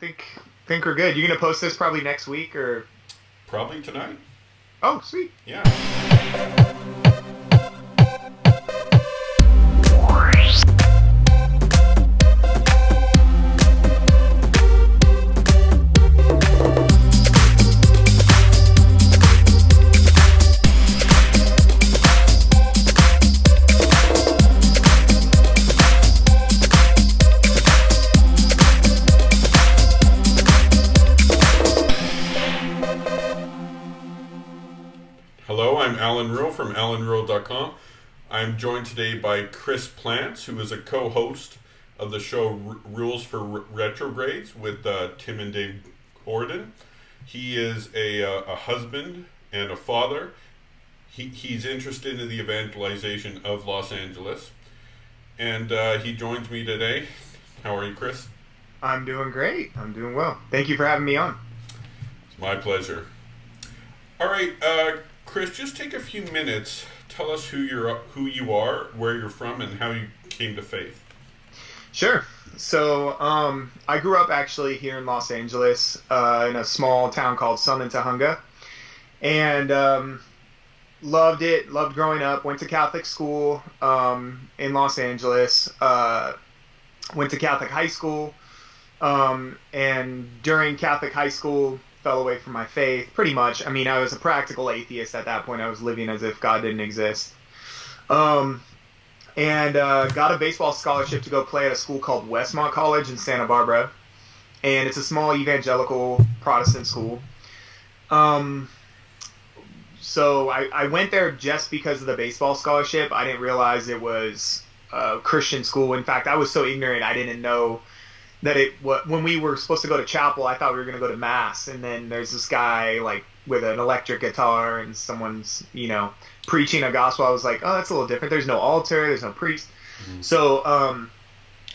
think we're good. You're gonna post this probably next week or? Probably tonight. Oh, sweet. Yeah. Hello, I'm Allan Ruhl from allanruhl.com. I'm joined today by Chris Plance, who is a co-host of the show Rules for Retrogrades with Tim and Dave Gordon. He is a husband and a father. He's interested in the evangelization of Los Angeles. And he joins me today. How are you, Chris? I'm doing great. I'm doing well. Thank you for having me on. It's my pleasure. All right, Chris, just take a few minutes. Tell us who you are, where you're from, and how you came to faith. Sure. So I grew up actually here in Los Angeles in a small town called Tahunga, and loved it. Loved growing up. Went to Catholic school in Los Angeles. Went to Catholic high school, and during Catholic high school, fell away from my faith, pretty much. I mean, I was a practical atheist at that point. I was living as if God didn't exist. And got a baseball scholarship to go play at a school called Westmont College in Santa Barbara. And it's a small evangelical Protestant school. So I went there just because of the baseball scholarship. I didn't realize it was a Christian school. In fact, I was so ignorant, I didn't know that when we were supposed to go to chapel, I thought we were going to go to mass, and then there's this guy like with an electric guitar and someone's preaching a gospel. I was like, oh, that's a little different. There's no altar, there's no priest. Mm-hmm.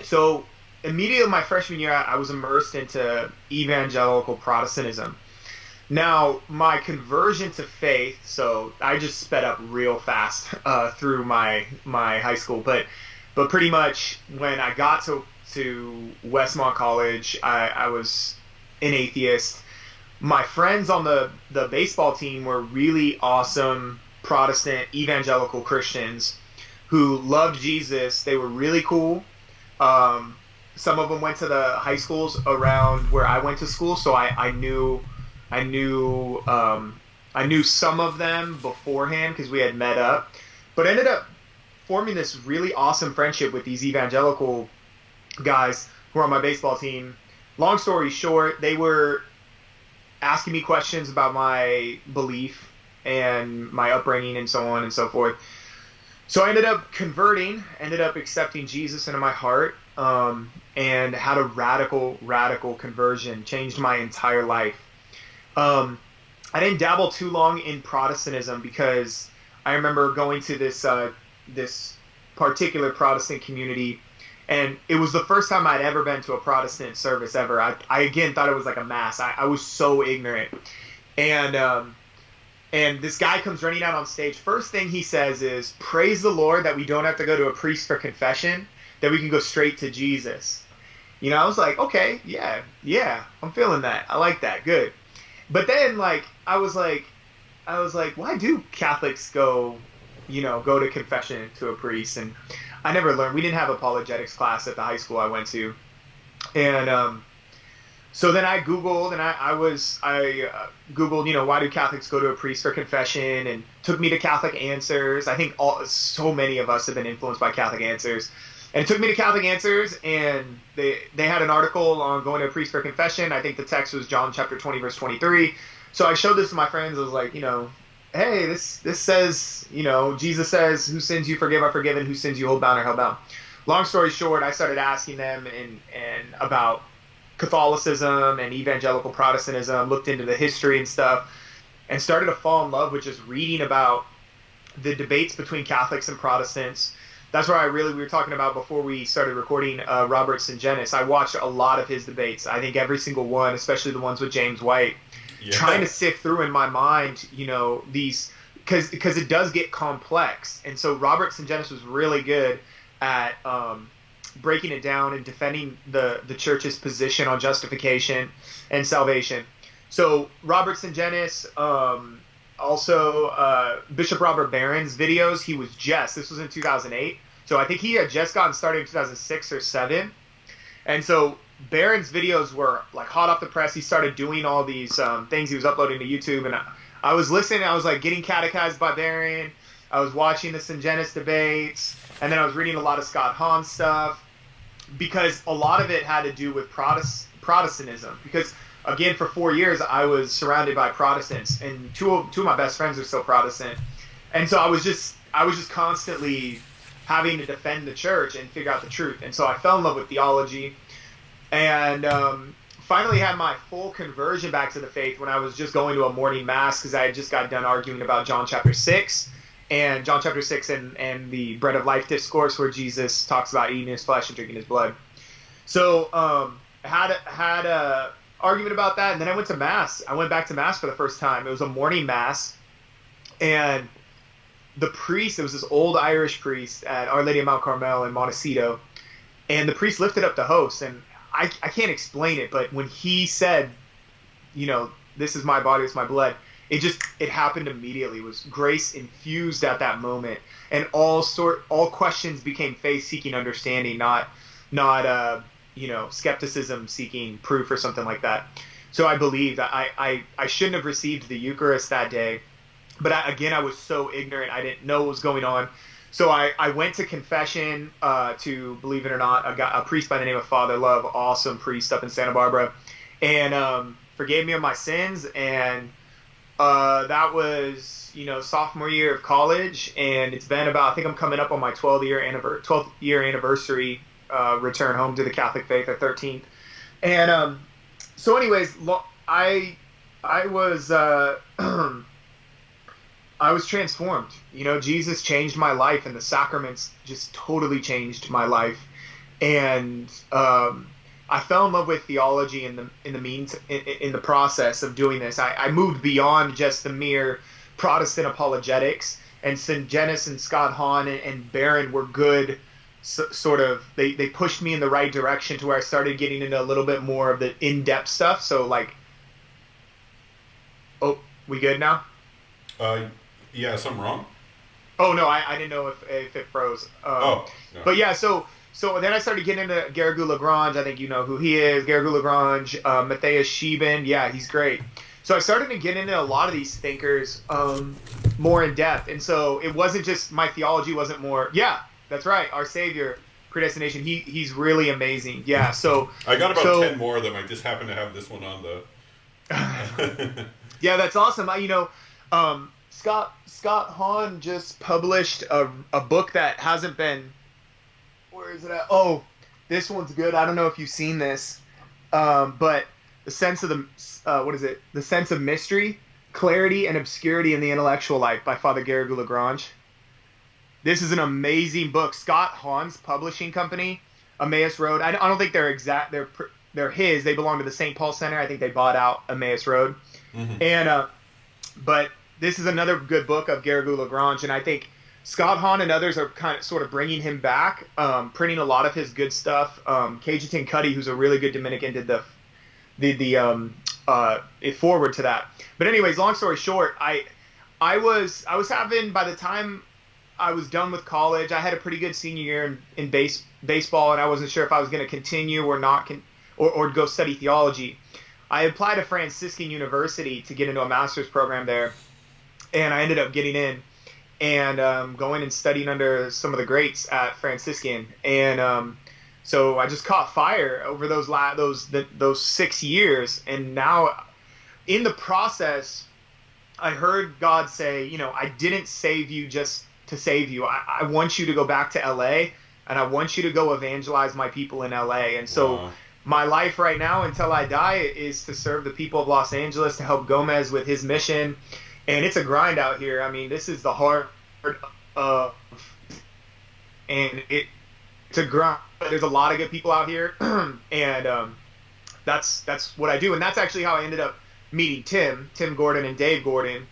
So immediately my freshman year, I was immersed into evangelical Protestantism. Now my conversion to faith, so I just sped up real fast through my high school, but pretty much when I got to Westmont College, I was an atheist. My friends on the baseball team were really awesome Protestant evangelical Christians who loved Jesus. They were really cool. Some of them went to the high schools around where I went to school, so I knew some of them beforehand because we had met up, but ended up forming this really awesome friendship with these evangelical guys who were on my baseball team. Long story short, they were asking me questions about my belief and my upbringing and so on and so forth. So I ended up converting, ended up accepting Jesus into my heart, and had a radical conversion, changed my entire life. I didn't dabble too long in Protestantism because I remember going to this particular Protestant community, and it was the first time I'd ever been to a Protestant service ever. I again thought it was like a mass. I was so ignorant. And this guy comes running out on stage. First thing he says is, praise the Lord that we don't have to go to a priest for confession, that we can go straight to Jesus. I was like, okay, yeah, I'm feeling that. I like that. Good. But then I was like, why do Catholics go to confession to a priest? And I never learned. We didn't have apologetics class at the high school I went to, and so then I Googled, and I Googled, why do Catholics go to a priest for confession, and took me to Catholic Answers. I think so many of us have been influenced by Catholic Answers, and it took me to Catholic Answers, and they had an article on going to a priest for confession. I think the text was John chapter 20 verse 23. So I showed this to my friends. I was like, hey, this says, Jesus says, who sins you forgive are forgiven, who sins you hold bound are held bound. Long story short, I started asking them and about Catholicism and evangelical Protestantism, looked into the history and stuff, and started to fall in love with just reading about the debates between Catholics and Protestants. That's where we were talking about before we started recording Robert Sungenis. I watched a lot of his debates. I think every single one, especially the ones with James White. Yeah. Trying to sift through in my mind, these, because it does get complex. And so Robert Sungenis was really good at breaking it down and defending the church's position on justification and salvation. So Robert Sungenis, also Bishop Robert Barron's videos, this was in 2008. So I think he had just gotten started in 2006 or 7. And so Barron's videos were like hot off the press. He started doing all these things he was uploading to YouTube. And I was listening. I was like getting catechized by Barron. I was watching the Sungenis debates. And then I was reading a lot of Scott Hahn stuff. Because a lot of it had to do with Protestantism. Because, again, for 4 years, I was surrounded by Protestants. And two of my best friends are still Protestant. And so I was just constantly having to defend the church and figure out the truth. And so I fell in love with theology and finally had my full conversion back to the faith when I was just going to a morning mass because I had just got done arguing about John chapter 6 and the bread of life discourse where Jesus talks about eating his flesh and drinking his blood. So I had a argument about that, and then I went to mass. I went back to mass for the first time. It was a morning mass, and the priest, it was this old Irish priest at Our Lady of Mount Carmel in Montecito, and the priest lifted up the host, and I can't explain it, but when he said, this is my body, it's my blood, it happened immediately. It was grace infused at that moment, and all questions became faith-seeking understanding, not skepticism seeking proof or something like that. So I believe that I shouldn't have received the Eucharist that day. But I was so ignorant. I didn't know what was going on. So I went to confession to, believe it or not, a priest by the name of Father Love, awesome priest up in Santa Barbara, and forgave me of my sins. And that was, sophomore year of college. And it's been about, I think I'm coming up on my 12th year anniversary return home to the Catholic faith, or 13th. And so anyways, I was... I was transformed. Jesus changed my life, and the sacraments just totally changed my life. And I fell in love with theology in the process of doing this. I moved beyond just the mere Protestant apologetics. And Sungenis and Scott Hahn and Barron were good. They pushed me in the right direction to where I started getting into a little bit more of the in-depth stuff. So we good now? Yeah, something wrong? Oh, no, I didn't know if it froze. No. But yeah, so then I started getting into Garrigou Lagrange. I think you know who he is. Garrigou Lagrange, Matthias Schieben. Yeah, he's great. So I started to get into a lot of these thinkers more in depth. And so it wasn't just, my theology wasn't more, yeah, that's right, our Savior, predestination. He's really amazing. Yeah, so... I got about 10 more of them. I just happen to have this one on the... Yeah, that's awesome. Scott Hahn just published a book that hasn't been... Where is it at? Oh, this one's good. I don't know if you've seen this, but the sense of The Sense of Mystery, Clarity, and Obscurity in the Intellectual Life by Father Garrigou Lagrange. This is an amazing book. Scott Hahn's publishing company, Emmaus Road. I don't think they're his. They belong to the St. Paul Center. I think they bought out Emmaus Road. Mm-hmm. And but this is another good book of Garrigou Lagrange, and I think Scott Hahn and others are sort of bringing him back, printing a lot of his good stuff. Cajetan Cuddy, who's a really good Dominican, did it forward to that. But anyways, long story short, I was having, by the time I was done with college, I had a pretty good senior year in baseball, and I wasn't sure if I was going to continue or not, or go study theology. I applied to Franciscan University to get into a master's program there, and I ended up getting in and going and studying under some of the greats at Franciscan. And so I just caught fire over those 6 years. And now in the process, I heard God say, I didn't save you just to save you. I want you to go back to LA, and I want you to go evangelize my people in LA. And so my life right now until I die is to serve the people of Los Angeles, to help Gomez with his mission. And it's a grind out here. I mean, this is the heart of, and it's a grind. There's a lot of good people out here, and that's what I do. And that's actually how I ended up meeting Tim Gordon and Dave Gordon.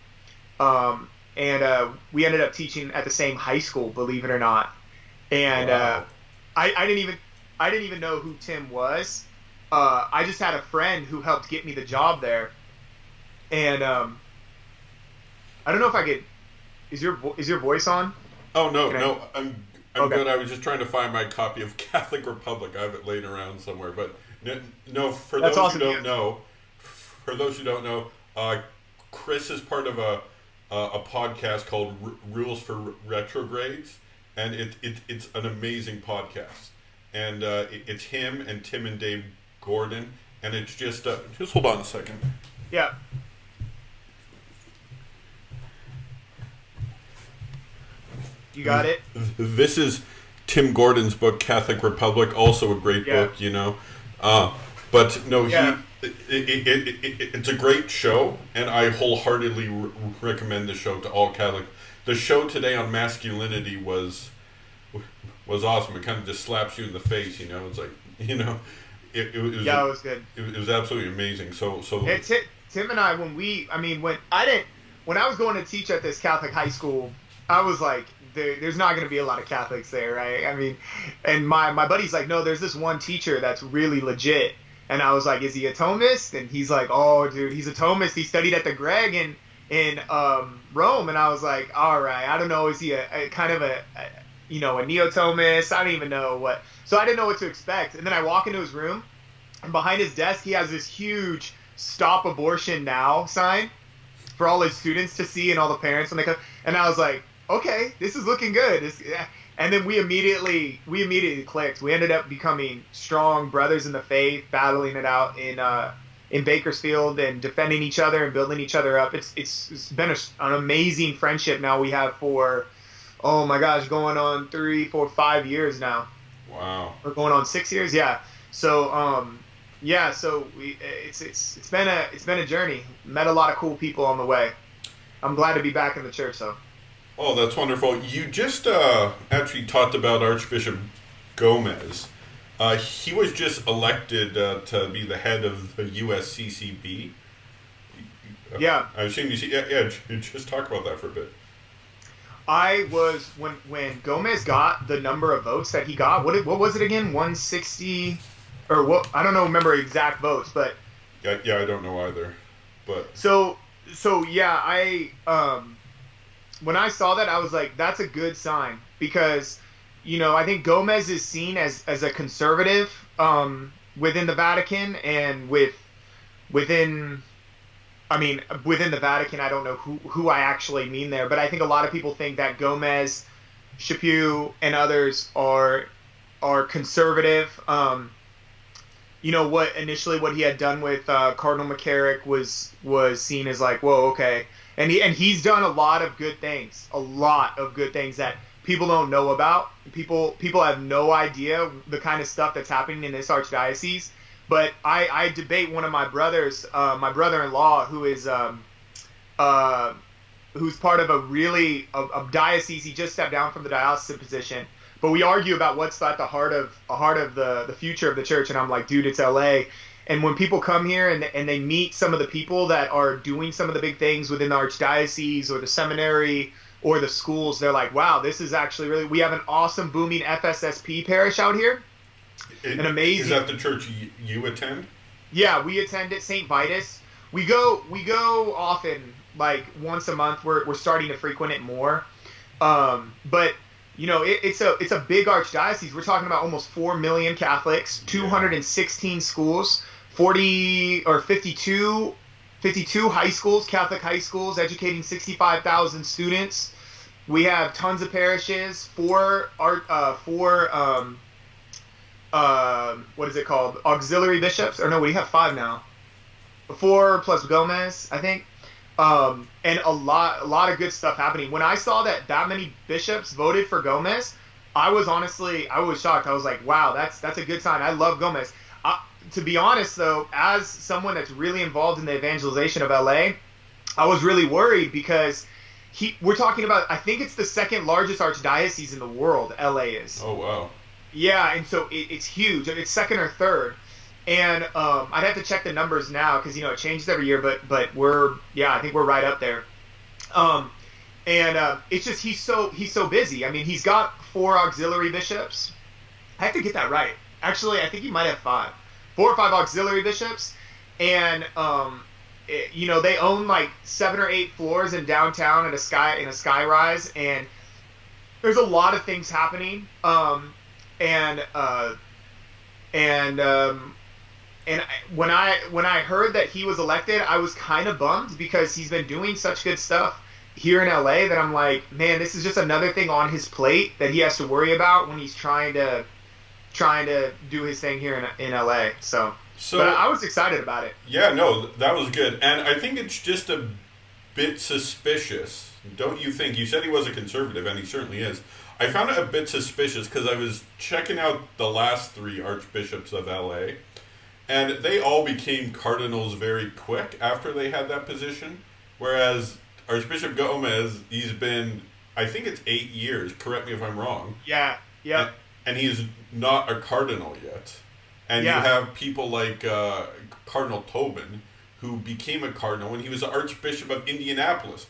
And we ended up teaching at the same high school, believe it or not. And wow. I didn't even, I didn't even know who Tim was. I just had a friend who helped get me the job there, and I don't know if I could. Is your voice on? Oh no, I'm Okay. good. I was just trying to find my copy of Catholic Republic. I have it laying around somewhere. But no, for That's those awesome, who don't yeah. know, Chris is part of a podcast called Rules for Retrogrades, and it's an amazing podcast. And it's him and Tim and Dave Gordon, and it's just hold on a second. Yeah. You got it? This is Tim Gordon's book, Catholic Republic, also a great Yeah. book, But no, Yeah. it's a great show, and I wholeheartedly recommend the show to all Catholics. The show today on masculinity was awesome. It kind of just slaps you in the face, It's like, it was Yeah, it was good. it was absolutely amazing. So And Tim and I, when I was going to teach at this Catholic high school, I was like, there's not going to be a lot of Catholics there, right? I mean, and my buddy's like, no, there's this one teacher that's really legit. And I was like, is he a Thomist? And he's like, oh, dude, he's a Thomist. He studied at the Greg in Rome. And I was like, all right, I don't know, is he a kind of a neo-Thomist? I don't even know what. So I didn't know what to expect. And then I walk into his room, and behind his desk, he has this huge "Stop Abortion Now" sign for all his students to see and all the parents when they come. And I was like, okay, this is looking good. And then we immediately clicked. We ended up becoming strong brothers in the faith, battling it out in Bakersfield and defending each other and building each other up. It's been an amazing friendship now we have for, oh my gosh, going on 3, 4, 5 years now. wow. We're going on 6 years, yeah. So it's been a journey. Met a lot of cool people on the way. I'm glad to be back in the church, though. Oh, that's wonderful. You just actually talked about Archbishop Gomez. He was just elected to be the head of the USCCB. Yeah. I've seen you see. Yeah, just talk about that for a bit. I was when Gomez got the number of votes that he got. What was it again? 160 or what? I don't know. Remember exact votes, but Yeah, I don't know either. But so yeah, when I saw that, I was like, that's a good sign because, I think Gomez is seen as a conservative within the Vatican and within the Vatican. I don't know who I actually mean there, but I think a lot of people think that Gomez, Chaput, and others are conservative. What he had done with Cardinal McCarrick was seen as like, whoa, okay. And he's done a lot of good things that people don't know about. People have no idea the kind of stuff that's happening in this archdiocese. But I debate one of my brothers, my brother-in-law, who's part of a diocese. He just stepped down from the diocesan position. But we argue about what's at the heart of the future of the church. And I'm like, dude, it's LA. And when people come here and they meet some of the people that are doing some of the big things within the archdiocese or the seminary or the schools, they're like, wow, this is actually really, we have an awesome, booming FSSP parish out here. An amazing. Is that the church you attend? Yeah, we attend at St. Vitus. We go often, like once a month. We're starting to frequent it more. But it's a big archdiocese. We're talking about almost 4 million Catholics, 216 schools, 52 high schools, Catholic high schools, educating 65,000 students. We have tons of parishes, four what is it called? Auxiliary bishops? Or no, we have 5 now. 4 plus Gomez, I think. And a lot of good stuff happening. When I saw that many bishops voted for Gomez, I was shocked. I was like, wow, that's a good sign. I love Gomez. To be honest, though, as someone that's really involved in the evangelization of LA, I was really worried because we're talking about, I think it's the second largest archdiocese in the world, LA is. Oh, wow. Yeah, and so it's huge. It's second or third. And I'd have to check the numbers now because it changes every year, but I think we're right up there. It's just he's so busy. I mean, he's got 4 auxiliary bishops. I have to get that right. Actually, I think he might have 5, 4 or 5 auxiliary bishops, and they own like 7 or 8 floors in downtown in a sky rise, and there's a lot of things happening. And when I heard that he was elected, I was kind of bummed because he's been doing such good stuff here in LA that I'm like, man, this is just another thing on his plate that he has to worry about when he's trying to do his thing here in LA. So but I was excited about it. Yeah, no, that was good. And I think it's just a bit suspicious, don't you think? You said he was a conservative, and he certainly is. I found it a bit suspicious because I was checking out the last 3 archbishops of LA, and they all became cardinals very quick after they had that position, whereas Archbishop Gomez, he's been, I think it's 8 years, correct me if I'm wrong. Yeah. And he's not a cardinal yet. And you have people like Cardinal Tobin, who became a cardinal when he was the Archbishop of Indianapolis.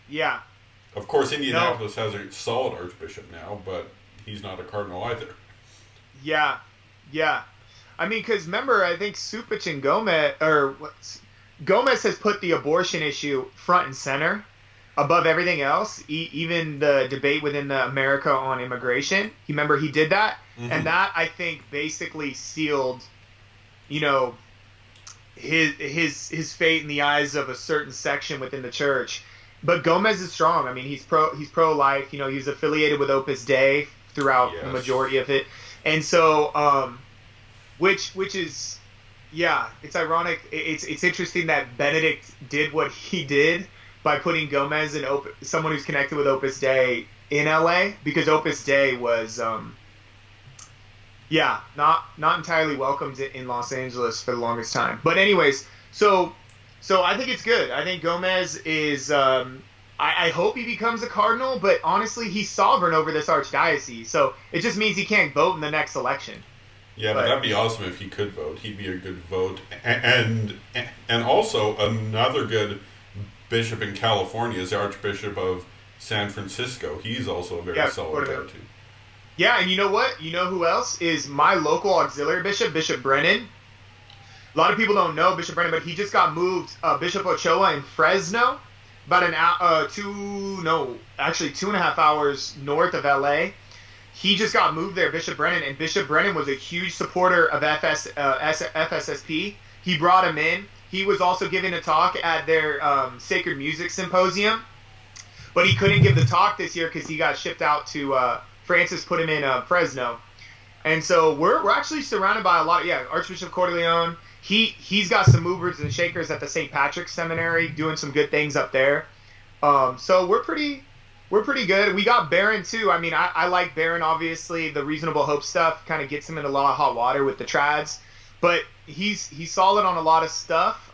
Yeah. Of course, Indianapolis has a solid archbishop now, but he's not a cardinal either. Yeah. I mean, because remember, I think Supich and Gomez has put the abortion issue front and center above everything else, even the debate within America on immigration. Remember, he did that, and that, I think, basically sealed, his fate in the eyes of a certain section within the church. But Gomez is strong. I mean, he's pro-life. He's affiliated with Opus Dei throughout the majority of it, and so which is, it's ironic. It's interesting that Benedict did what he did by putting Gomez and someone who's connected with Opus Dei in LA, because Opus Dei was not entirely welcomed in Los Angeles for the longest time. But anyways, so I think it's good. I think Gomez is I hope he becomes a cardinal, but honestly, he's sovereign over this archdiocese, so it just means he can't vote in the next election. Yeah, but that'd be awesome if he could vote. He'd be a good vote. And also another good bishop in California is the Archbishop of San Francisco. He's also a very solid guy too. Yeah, and you know what? You know who else is my local auxiliary bishop, Bishop Brennan? A lot of people don't know Bishop Brennan, but he just got moved, Bishop Ochoa in Fresno, about 2.5 hours north of LA. He just got moved there, Bishop Brennan, and Bishop Brennan was a huge supporter of FSSP. He brought him in. He was also giving a talk at their Sacred Music Symposium, but he couldn't give the talk this year because he got shipped out to Francis put him in Fresno. And so we're actually surrounded by a lot of, Archbishop Corleone. He's got some movers and shakers at the St. Patrick's Seminary doing some good things up there. So we're pretty good. We got Barron too. I mean, I like Barron, obviously. The Reasonable Hope stuff kind of gets him in a lot of hot water with the trads, but he's solid on a lot of stuff.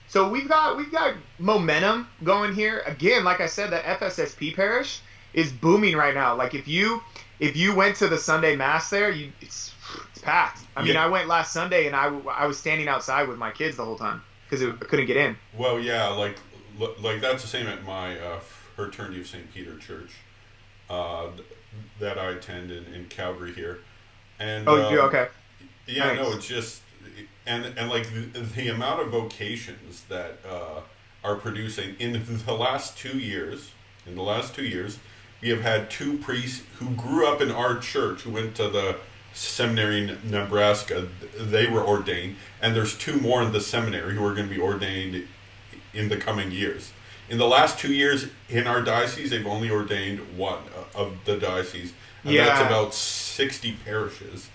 So we've got momentum going here. Again, like I said, the FSSP parish is booming right now. Like if you went to the Sunday Mass there, it's packed. I mean, I went last Sunday and I was standing outside with my kids the whole time because I couldn't get in. Well, yeah, like that's the same at my Fraternity of St. Peter Church that I attend in Calgary here. And okay. Yeah, nice. No, it's just and like the amount of vocations that are producing in the last 2 years. In the last 2 years, we have had 2 priests who grew up in our church who went to the seminary in Nebraska. They were ordained, and there's 2 more in the seminary who are going to be ordained in the coming years. In the last 2 years in our diocese, they've only ordained 1 of the diocese, and that's about 60 parishes.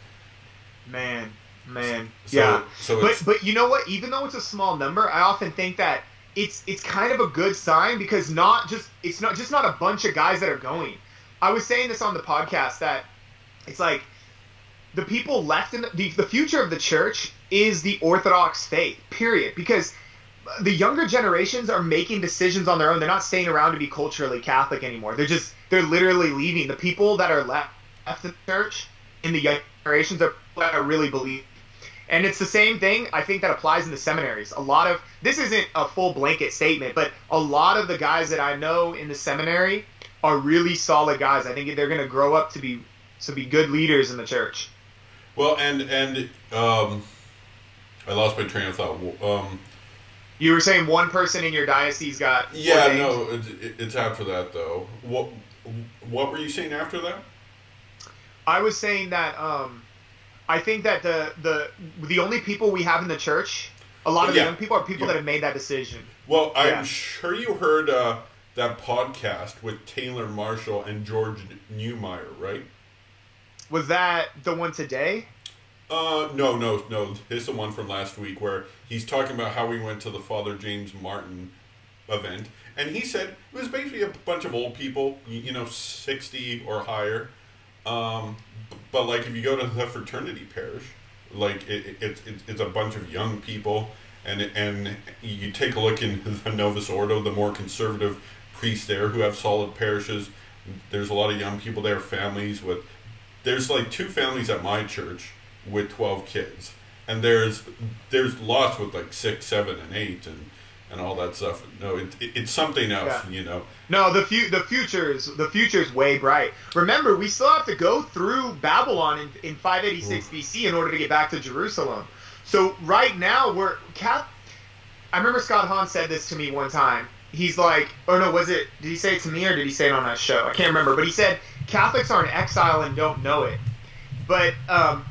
Man. But you know what? Even though it's a small number, I often think that it's kind of a good sign because it's not a bunch of guys that are going. I was saying this on the podcast that it's like the people left in the future of the church is the Orthodox faith, period. Because the younger generations are making decisions on their own. They're not staying around to be culturally Catholic anymore. They're literally leaving. The people that are left in the church in the young generations are people that really believe. And it's the same thing, I think, that applies in the seminaries. This isn't a full blanket statement, but a lot of the guys that I know in the seminary are really solid guys. I think they're going to grow up to be So be good leaders in the church. Well, and I lost my train of thought. You were saying one person in your diocese got Yeah, ordained? no, it's after that though. What were you saying after that? I was saying that I think that the only people we have in the church, a lot of the Yeah. young people, are people Yeah. that have made that decision. Well, I'm Yeah. sure you heard that podcast with Taylor Marshall and George Newmeyer, right? Was that the one today? No. It's the one from last week where he's talking about how he went to the Father James Martin event, and he said it was basically a bunch of old people, 60 or higher. But like if you go to the fraternity parish, like it's a bunch of young people, and you take a look in the Novus Ordo, the more conservative priests there who have solid parishes. There's a lot of young people there, families with. There's like 2 families at my church with 12 kids, and there's lots with like 6, 7, and 8, and all that stuff. No, it's something else, Yeah. No, the future's way bright. Remember, we still have to go through Babylon in 586 BC in order to get back to Jerusalem. So right now I remember Scott Hahn said this to me one time. He's like, or no, did he say it to me or did he say it on that show? I can't remember, but he said Catholics are in exile and don't know it. But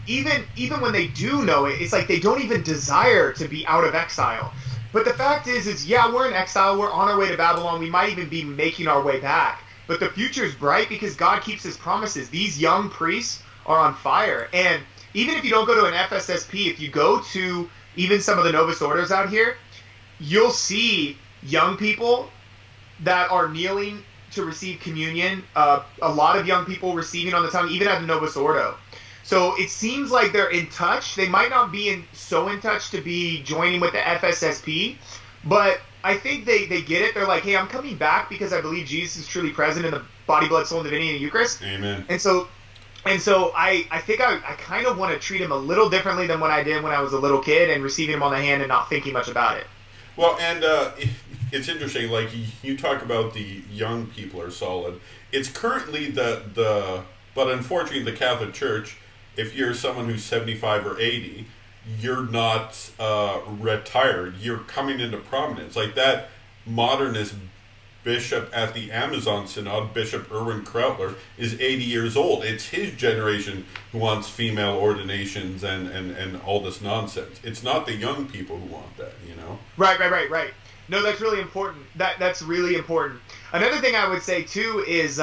even when they do know it, it's like they don't even desire to be out of exile. But the fact is yeah, we're in exile. We're on our way to Babylon. We might even be making our way back. But the future's bright because God keeps his promises. These young priests are on fire. And even if you don't go to an FSSP, if you go to even some of the Novus Orders out here, you'll see young people that are kneeling to receive communion. A lot of young people receiving on the tongue, even at the Novus Ordo. So it seems like they're in touch. They might not be so in touch to be joining with the FSSP, but I think they get it. They're like, hey, I'm coming back because I believe Jesus is truly present in the body, blood, soul, and divinity of the Eucharist. Amen. And so I think I kind of want to treat him a little differently than what I did when I was a little kid and receiving him on the hand and not thinking much about it. Well, and it's interesting. Like you talk about the young people are solid. It's currently but unfortunately the Catholic Church. If you're someone who's 75 or 80, you're not retired. You're coming into prominence. Like that modernist bishop at the Amazon Synod, Bishop Erwin Krautler, is 80 years old. It's his generation who wants female ordinations and all this nonsense. It's not the young people who want that, Right. No, that's really important. That's really important. Another thing I would say too is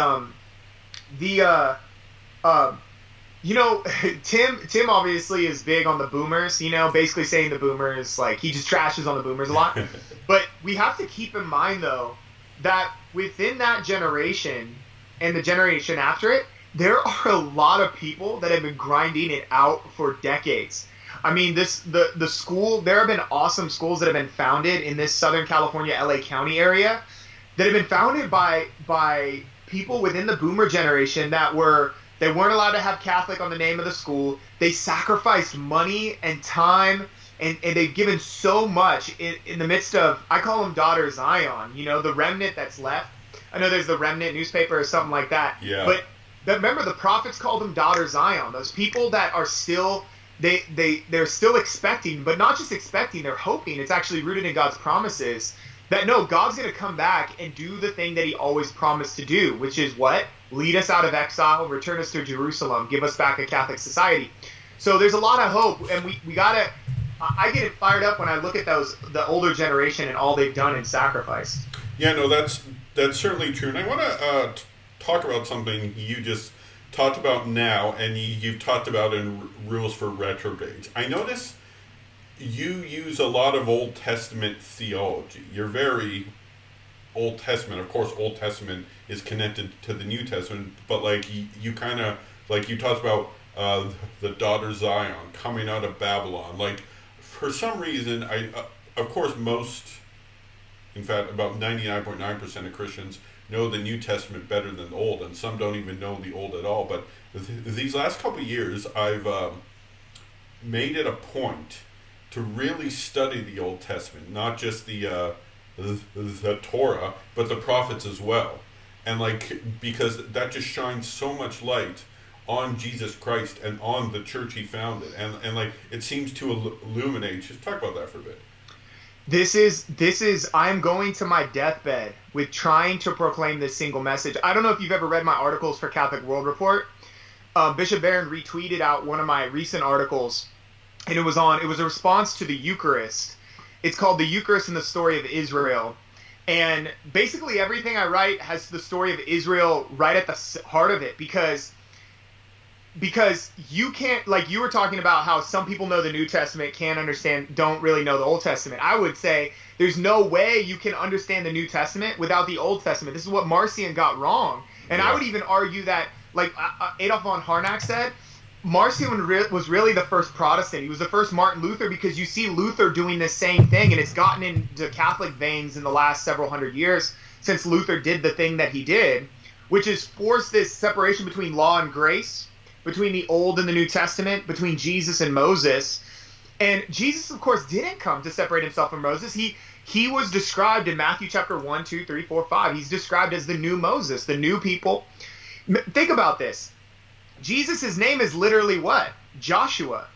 Tim obviously is big on the boomers, basically saying the boomers, like, he just trashes on the boomers a lot. But we have to keep in mind, though, that within that generation and the generation after it, there are a lot of people that have been grinding it out for decades. I mean, the school, there have been awesome schools that have been founded in this Southern California, LA County area that have been founded by people within the boomer generation they weren't allowed to have Catholic on the name of the school. They sacrificed money and time, and they've given so much in the midst of, I call them Daughter Zion, the remnant that's left. I know there's the remnant newspaper or something like that. Yeah. But remember, the prophets called them Daughter Zion. Those people that are still, they're still expecting, but not just expecting, they're hoping. It's actually rooted in God's promises that, no, God's going to come back and do the thing that he always promised to do, which is what? Lead us out of exile, return us to Jerusalem, give us back a Catholic society. So there's a lot of hope, and we gotta. I get it fired up when I look at the older generation and all they've done in sacrifice. Yeah, no, that's certainly true. And I want to talk about something you just talked about now, and you've talked about in Rules for Retrogrades. I notice you use a lot of Old Testament theology. You're very Old Testament. Of course, Old Testament is connected to the New Testament, but like you kind of, like you talked about the daughter Zion coming out of Babylon. Like for some reason, of course in fact, about 99.9% of Christians know the New Testament better than the Old, and some don't even know the Old at all. But these last couple of years, I've made it a point to really study the Old Testament, not just the Torah, but the prophets as well. And like, because that just shines so much light on Jesus Christ and on the church he founded, and like it seems to illuminate. Just talk about that for a bit. This is I'm going to my deathbed with trying to proclaim this single message. I don't know if you've ever read my articles for Catholic World Report. Bishop Barron retweeted out one of my recent articles, and it was a response to the Eucharist. It's called The Eucharist and the Story of Israel. And basically everything I write has the story of Israel right at the heart of it, because you can't, like you were talking about how some people know the New Testament, can't understand, don't really know the Old Testament. I would say there's no way you can understand the New Testament without the Old Testament. This is what Marcion got wrong. And I would even argue that, like Adolf von Harnack said, Marcion was really the first Protestant. He was the first Martin Luther, because you see Luther doing this same thing, and it's gotten into Catholic veins in the last several hundred years since Luther did the thing that he did, which is force this separation between law and grace, between the Old and the New Testament, between Jesus and Moses. And Jesus, of course, didn't come to separate himself from Moses. He was described in Matthew chapter 1, 2, 3, 4, 5. He's described as the new Moses, the new people. Think about this. Jesus' name is literally what? Joshua.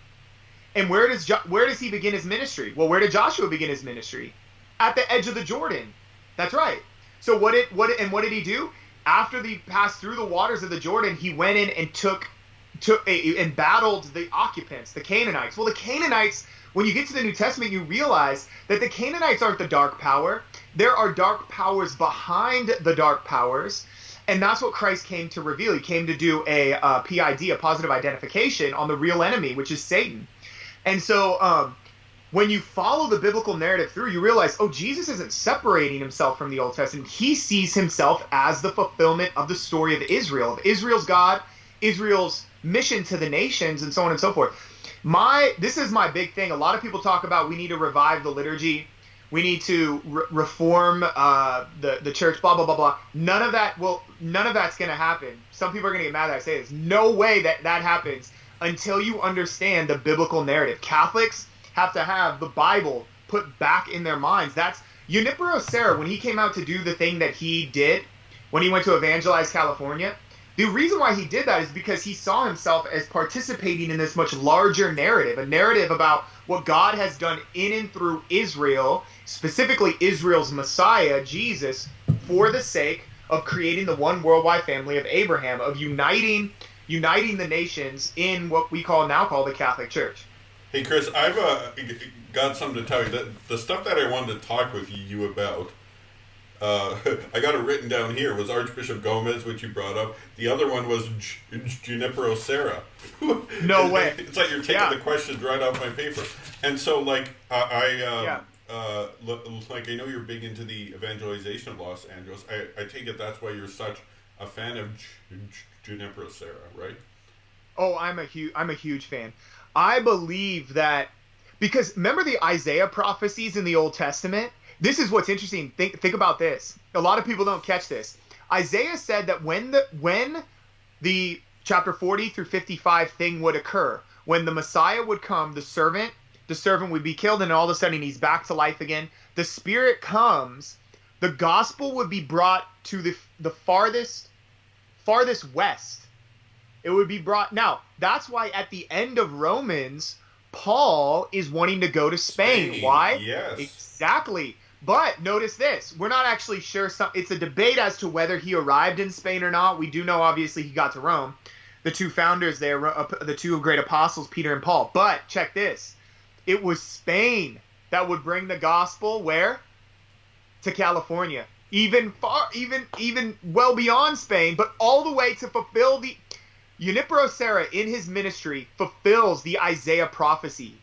And where does he begin his ministry? Well, where did Joshua begin his ministry? At the edge of the Jordan. That's right. So what did he do? After he passed through the waters of the Jordan, he went in and and battled the occupants, the Canaanites. Well, the Canaanites, when you get to the New Testament, you realize that the Canaanites aren't the dark power. There are dark powers behind the dark powers. And that's what Christ came to reveal. He came to do a PID, a positive identification, on the real enemy, which is Satan. And so when you follow the biblical narrative through, you realize, oh, Jesus isn't separating himself from the Old Testament. He sees himself as the fulfillment of the story of Israel, of Israel's God, Israel's mission to the nations, and so on and so forth. This is my big thing. A lot of people talk about we need to revive the liturgy. We need to reform the church, blah, blah, blah, blah. None of that's going to happen. Some people are going to get mad that I say this. No way that happens until you understand the biblical narrative. Catholics have to have the Bible put back in their minds. That's Junipero Serra, when he came out to do the thing that he did, when he went to evangelize California. The reason why he did that is because he saw himself as participating in this much larger narrative, a narrative about what God has done in and through Israel, specifically Israel's Messiah, Jesus, for the sake of creating the one worldwide family of Abraham, of uniting the nations in what we now call the Catholic Church. Hey, Chris, I've got something to tell you. The stuff that I wanted to talk with you about, I got it written down here, was Archbishop Gomez, which you brought up. The other one was Junipero Serra. No way. It's like you're taking the questions right off my paper. And so, like, I know you're big into the evangelization of Los Angeles. I take it that's why you're such a fan of Junipero Serra, right? Oh, I'm a huge fan. I believe that, because remember the Isaiah prophecies in the Old Testament? This is what's interesting. Think about this. A lot of people don't catch this. Isaiah said that when the chapter 40 through 55 thing would occur, when the Messiah would come, the servant would be killed, and all of a sudden he's back to life again. The Spirit comes, the gospel would be brought to the farthest west. It would be brought. Now, that's why at the end of Romans, Paul is wanting to go to Spain. Why? Yes. Exactly. But notice this. We're not actually sure. It's a debate as to whether he arrived in Spain or not. We do know, obviously, he got to Rome. The two founders there, the two great apostles, Peter and Paul. But check this. It was Spain that would bring the gospel where? To California. Even well beyond Spain, but all the way to fulfill the... Junipero Serra, in his ministry, fulfills the Isaiah prophecy.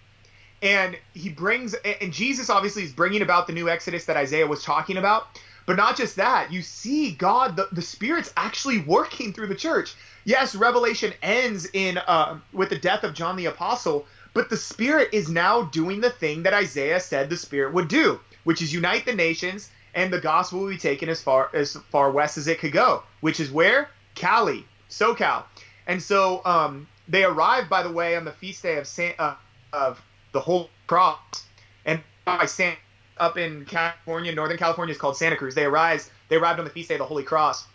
And Jesus obviously is bringing about the new Exodus that Isaiah was talking about. But not just that, you see God, the Spirit's actually working through the church. Yes, Revelation ends with the death of John the Apostle, but the Spirit is now doing the thing that Isaiah said the Spirit would do, which is unite the nations, and the gospel will be taken as far west as it could go, which is where? Cali, SoCal. And so they arrived, by the way, on the feast day of the Holy Cross. And up in California, Northern California, is called Santa Cruz. They arrived on the feast day of the Holy Cross.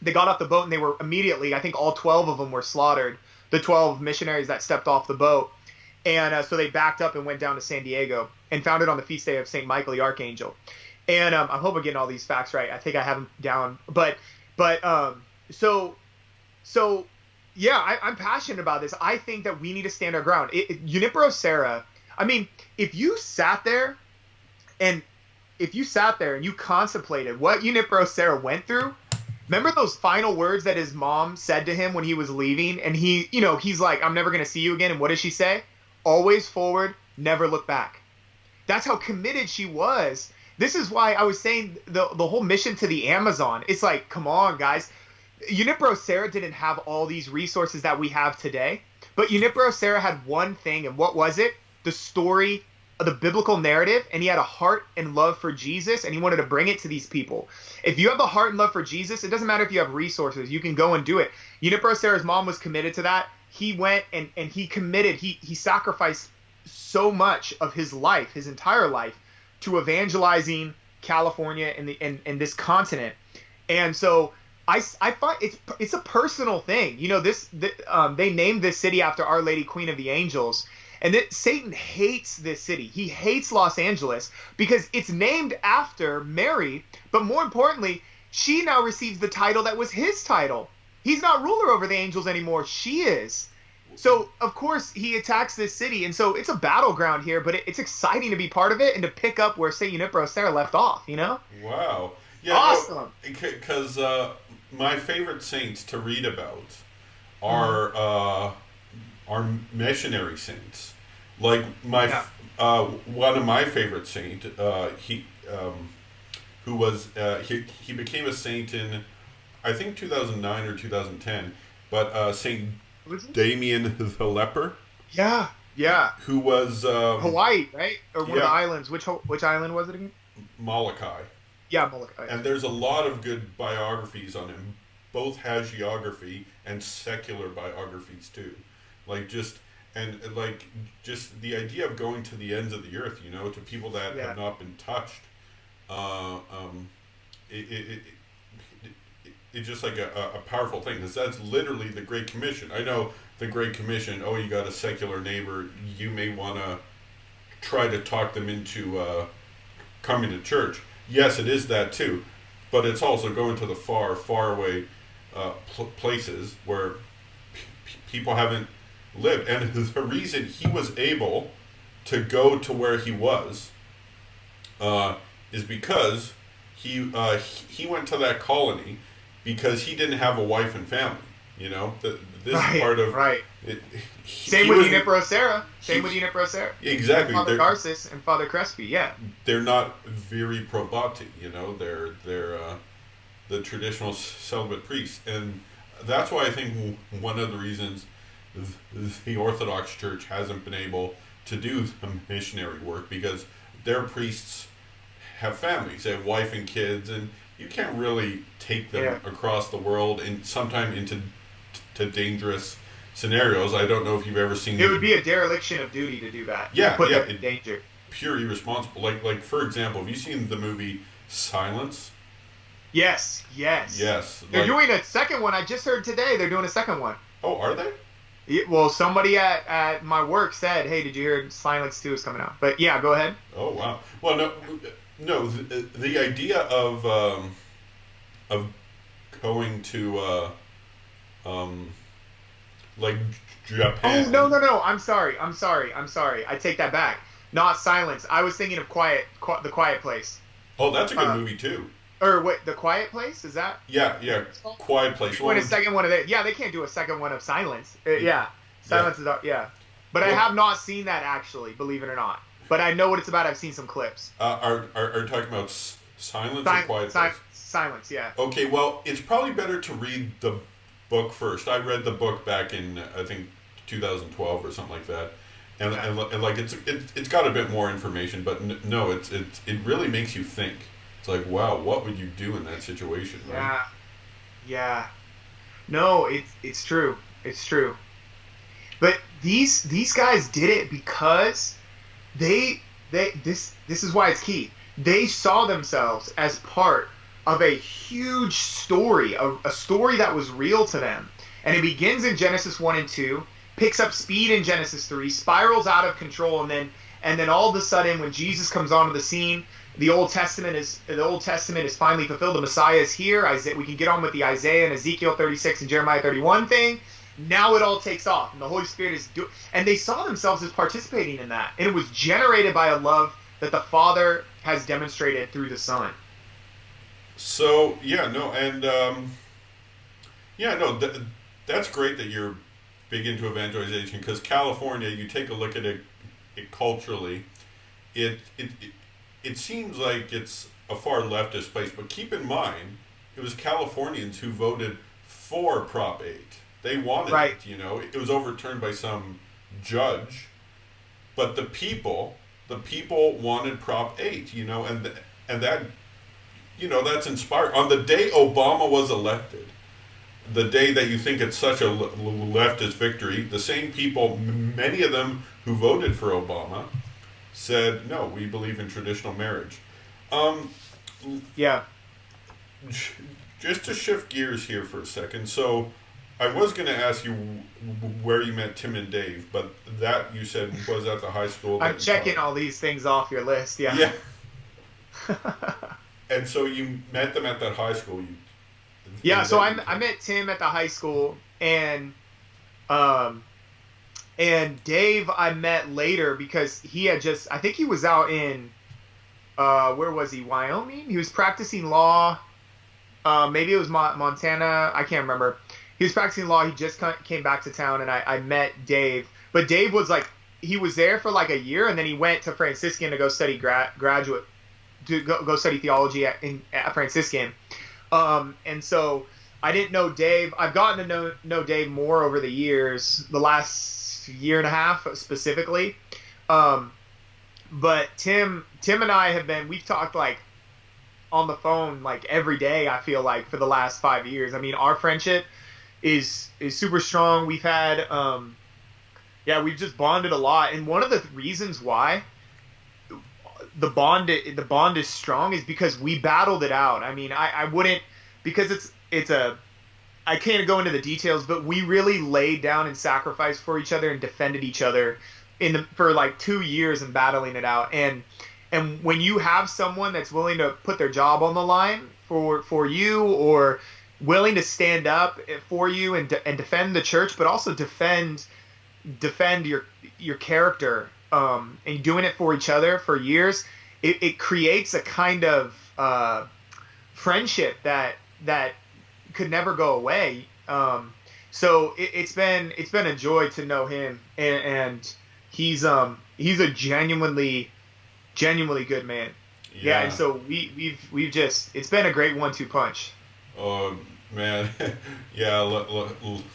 they got off the boat and they were immediately, I think all 12 of them were slaughtered, the 12 missionaries that stepped off the boat. And so they backed up and went down to San Diego and founded on the feast day of St. Michael the Archangel. And I hope I'm getting all these facts right. I think I have them down. So yeah, I'm passionate about this. I think that we need to stand our ground. Junipero Serra, I mean, if you sat there and you contemplated what Junipero Serra went through, remember those final words that his mom said to him when he was leaving? And he's like, I'm never going to see you again. And what does she say? Always forward, never look back. That's how committed she was. This is why I was saying the whole mission to the Amazon. It's like, come on, guys. Junipero Serra didn't have all these resources that we have today, but Junipero Serra had one thing, and what was it? The story of the biblical narrative, and he had a heart and love for Jesus, and he wanted to bring it to these people. If you have the heart and love for Jesus, it doesn't matter if you have resources. You can go and do it. Junipero Serra's mom was committed to that. He went and he committed. He sacrificed so much of his life, his entire life, to evangelizing California and this continent. And so I find it's a personal thing. They named this city after Our Lady, Queen of the Angels. And Satan hates this city. He hates Los Angeles because it's named after Mary. But more importantly, she now receives the title that was his title. He's not ruler over the angels anymore. She is. So, of course, he attacks this city. And so it's a battleground here, but it's exciting to be part of it and to pick up where St. Junipero Serra left off, Wow. Yeah, awesome. Because my favorite saints to read about are missionary saints. Like one of my favorite saint, he became a saint in, I think 2009 or 2010, but Saint Damian the leper. Yeah. Who was Hawaii, right? Or one of the islands. Which island was it again? Molokai. Yeah, Molokai. And there's a lot of good biographies on him, both hagiography and secular biographies too. Just the idea of going to the ends of the earth, to people that have not been touched. It's just like a powerful thing, because that's literally the Great Commission. I know the Great Commission, you got a secular neighbor, you may want to try to talk them into coming to church. Yes, it is that too, but it's also going to the far, far away places where people haven't lived. And the reason he was able to go to where he was is because he went to that colony because he didn't have a wife and family. This is part of right. Same with Junipero Serra. Exactly. Father Garces and Father Crespi. Yeah. They're not very probati. They're the traditional celibate priests, and that's why I think one of the reasons the Orthodox Church hasn't been able to do the missionary work, because their priests have families, they have wife and kids, and you can't really take them across the world and sometimes into dangerous scenarios. I don't know if you've ever seen. It would be a dereliction of duty to do that. Yeah, put them in danger. Pure irresponsible. Like for example, have you seen the movie Silence? Yes. They're doing a second one. I just heard today they're doing a second one. Oh, are they? Well, somebody at my work said, "Hey, did you hear Silence 2 is coming out?" But yeah, go ahead. Oh wow. Well, no. The idea of going to like Japan. Oh no! I'm sorry. I take that back. Not Silence. I was thinking of The Quiet Place. Oh, that's a good movie too. Or what? The Quiet Place, is that? Yeah. Quiet Place. Doing a second one of it. Yeah, they can't do a second one of Silence. Silence is But I have not seen that actually, believe it or not. But I know what it's about. I've seen some clips. Are you talking about Silence or Quiet Place? Silence, yeah. Okay, well, it's probably better to read the book first. I read the book back in, I think, 2012 or something like that. And like it's got a bit more information, but no, it really makes you think. It's like, wow, what would you do in that situation, right? Yeah. No, it's true. It's true. But these guys did it because this is why it's key. They saw themselves as part of a huge story, a story that was real to them. And it begins in Genesis 1 and 2, picks up speed in Genesis 3, spirals out of control, and then all of a sudden when Jesus comes onto the scene, the Old Testament is finally fulfilled. The Messiah is here. We can get on with the Isaiah and Ezekiel 36 and Jeremiah 31 thing. Now it all takes off, and the Holy Spirit is and they saw themselves as participating in that, and it was generated by a love that the Father has demonstrated through the Son. So that's great that you're big into evangelization, because California, you take a look at it culturally, it seems like it's a far leftist place, but keep in mind it was Californians who voted for Prop 8. They wanted it, It was overturned by some judge, but the people wanted Prop 8, and that, that's inspired. On the day Obama was elected, the day that you think it's such a leftist victory, the same people, many of them who voted for Obama, said, no, we believe in traditional marriage. Just to shift gears here for a second, so I was going to ask you where you met Tim and Dave, but that you said was at the high school. I'm checking all these things off your list, yeah. And so you met them at that high school. So I met Tim at the high school, and Dave I met later because he had I think he was out in, where was he, Wyoming? He was practicing law. Maybe it was Montana. I can't remember. He was practicing law. He just came back to town, and I met Dave. But Dave was he was there for a year, and then he went to Franciscan to go study go study theology at Franciscan. And so I didn't know Dave. I've gotten to know Dave more over the years, the last year and a half specifically. But Tim and I we've talked on the phone every day, I feel for the last 5 years. I mean, our friendship is super strong. We've had we've just bonded a lot, and one of the reasons why the bond is strong is because we battled it out. I mean, I wouldn't, because I can't go into the details, but we really laid down and sacrificed for each other and defended each other for 2 years and battling it out. And when you have someone that's willing to put their job on the line for you, or willing to stand up for you and defend the church, but also defend your character, and doing it for each other for years, it creates a kind of friendship that could never go away. So it's been a joy to know him, and he's a genuinely good man. Yeah, and so we've just, it's been a great 1-2 punch. Oh man, yeah.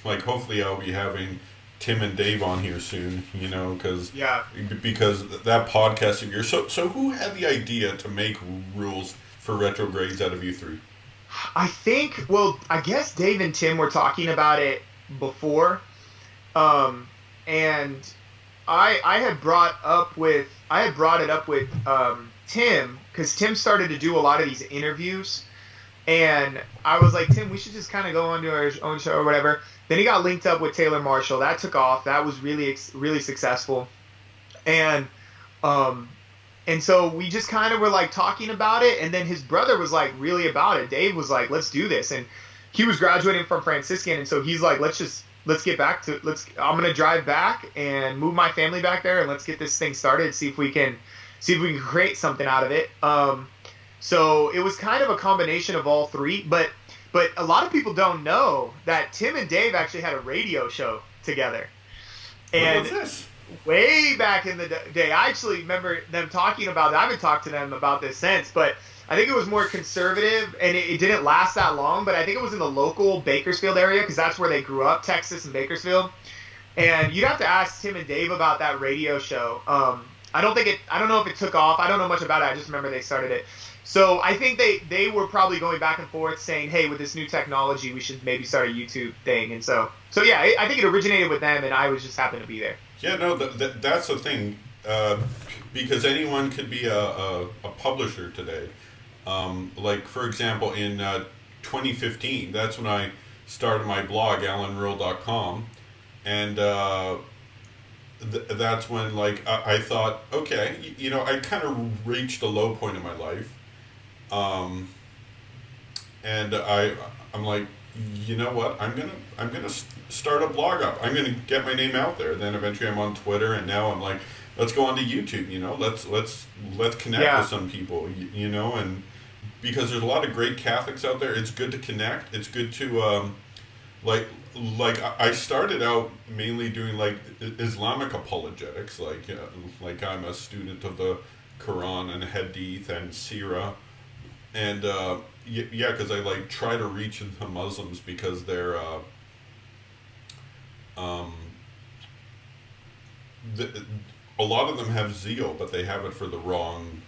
Hopefully I'll be having Tim and Dave on here soon. Because that podcast of yours. So who had the idea to make rules for Retrogrades out of you three? I guess Dave and Tim were talking about it before, and I had brought it up with Tim, because Tim started to do a lot of these interviews, and I was like, Tim, we should just kind of go on to our own show or whatever. Then he got linked up with Taylor Marshall. That took off. That was really, really successful. And so we just kind of were talking about it. And then his brother was really about it. Dave was like, let's do this. And he was graduating from Franciscan. And so he's like, let's get back to, I'm going to drive back and move my family back there, and let's get this thing started. See if we can create something out of it. So it was kind of a combination of all three, but a lot of people don't know that Tim and Dave actually had a radio show together. And what was this? Way back in the day, I actually remember them talking about it. I haven't talked to them about this since, but I think it was more conservative, and it didn't last that long, but I think it was in the local Bakersfield area, because that's where they grew up, Texas and Bakersfield. And you'd have to ask Tim and Dave about that radio show. I don't know if it took off. I don't know much about it. I just remember they started it. So I think they were probably going back and forth saying, hey, with this new technology, we should maybe start a YouTube thing. And so yeah, I think it originated with them, and I was just happened to be there. Yeah, no, that's the thing, because anyone could be a publisher today. Like, for example, in 2015, that's when I started my blog, allanruhl.com, and that's when, like, I thought, okay, I kind of reached a low point in my life, and I'm like, you know what, I'm gonna start a blog up. I'm gonna get my name out there. Then eventually I'm on Twitter, and now I'm like, let's go on to YouTube. Let's connect with some people. And because there's a lot of great Catholics out there, it's good to connect. It's good to like I started out mainly doing like Islamic apologetics, like I'm a student of the Quran and Hadith and Sirah, and yeah, because I like try to reach the Muslims because they're a lot of them have zeal, but they have it for the wrong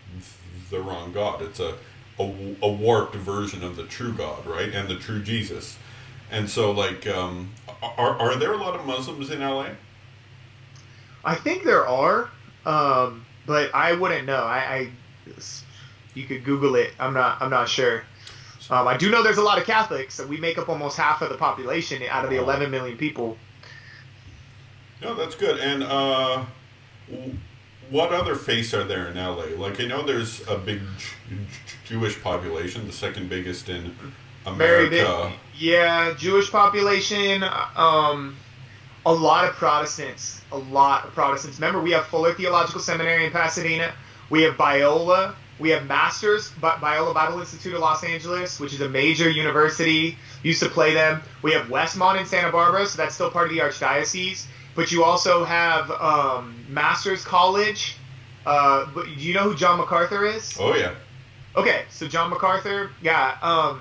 God. It's a warped version of the true God, right, and the true Jesus. And so, like, are there a lot of Muslims in LA? I think there are, but I wouldn't know. You could Google it. I'm not sure. I do know there's a lot of Catholics. We make up almost half of the population out of the 11 million people. No, that's good. And what other faiths are there in LA? Like, I know there's a big Jewish population, the second biggest in America. Very big. Yeah, Jewish population. A lot of Protestants. Remember, we have Fuller Theological Seminary in Pasadena. We have Biola. We have Masters, Biola Bible Institute of Los Angeles, which is a major university. Used to play them. We have Westmont in Santa Barbara, so that's still part of the Archdiocese. But you also have Masters College. Do you know who John MacArthur is? Oh, yeah. Okay, so John MacArthur, yeah. I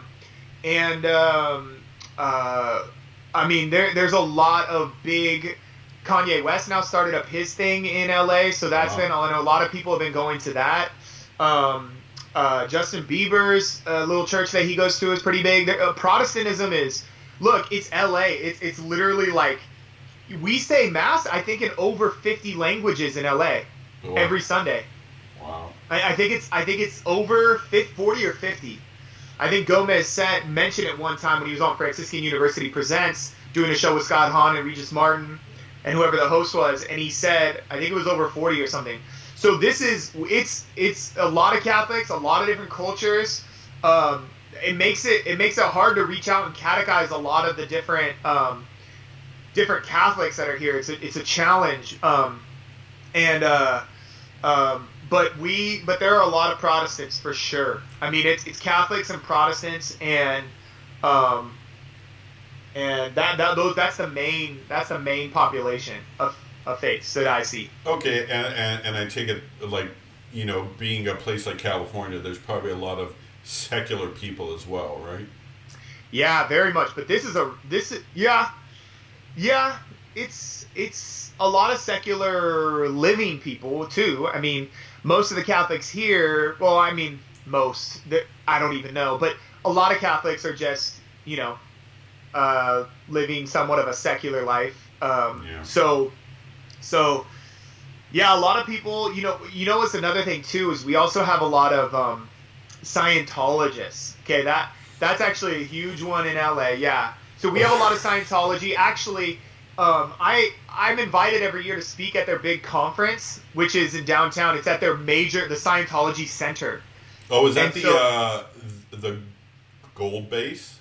mean, there's a lot of big... Kanye West now started up his thing in LA, so that's been... I know a lot of people have been going to that. Justin Bieber's little church that he goes to is pretty big. Protestantism is... Look, it's LA. It's literally like... We say Mass, I think, in over 50 languages in LA every Sunday. Wow. I think it's over 40 or 50. I think Gomez mentioned it one time when he was on Franciscan University Presents doing a show with Scott Hahn and Regis Martin and whoever the host was, and he said, I think it was over 40 or something. So it's a lot of Catholics, a lot of different cultures. It makes it hard to reach out and catechize a lot of the different Catholics that are here. It's a challenge. But there are a lot of Protestants for sure. I mean, it's Catholics and Protestants, and that's the main population of faiths that I see. Okay, and I take it, like, being a place like California, there's probably a lot of secular people as well, right? Yeah, very much. But it's a lot of secular living people too. I mean, most of the Catholics here, well, I mean, I don't even know, but a lot of Catholics are just, living somewhat of a secular life. So yeah, a lot of people, what's another thing too, is we also have a lot of Scientologists. Okay, that's actually a huge one in LA. Yeah. So we have a lot of Scientology. Actually, I'm invited every year to speak at their big conference, which is in downtown. It's at the Scientology Center. Oh, is that the gold base?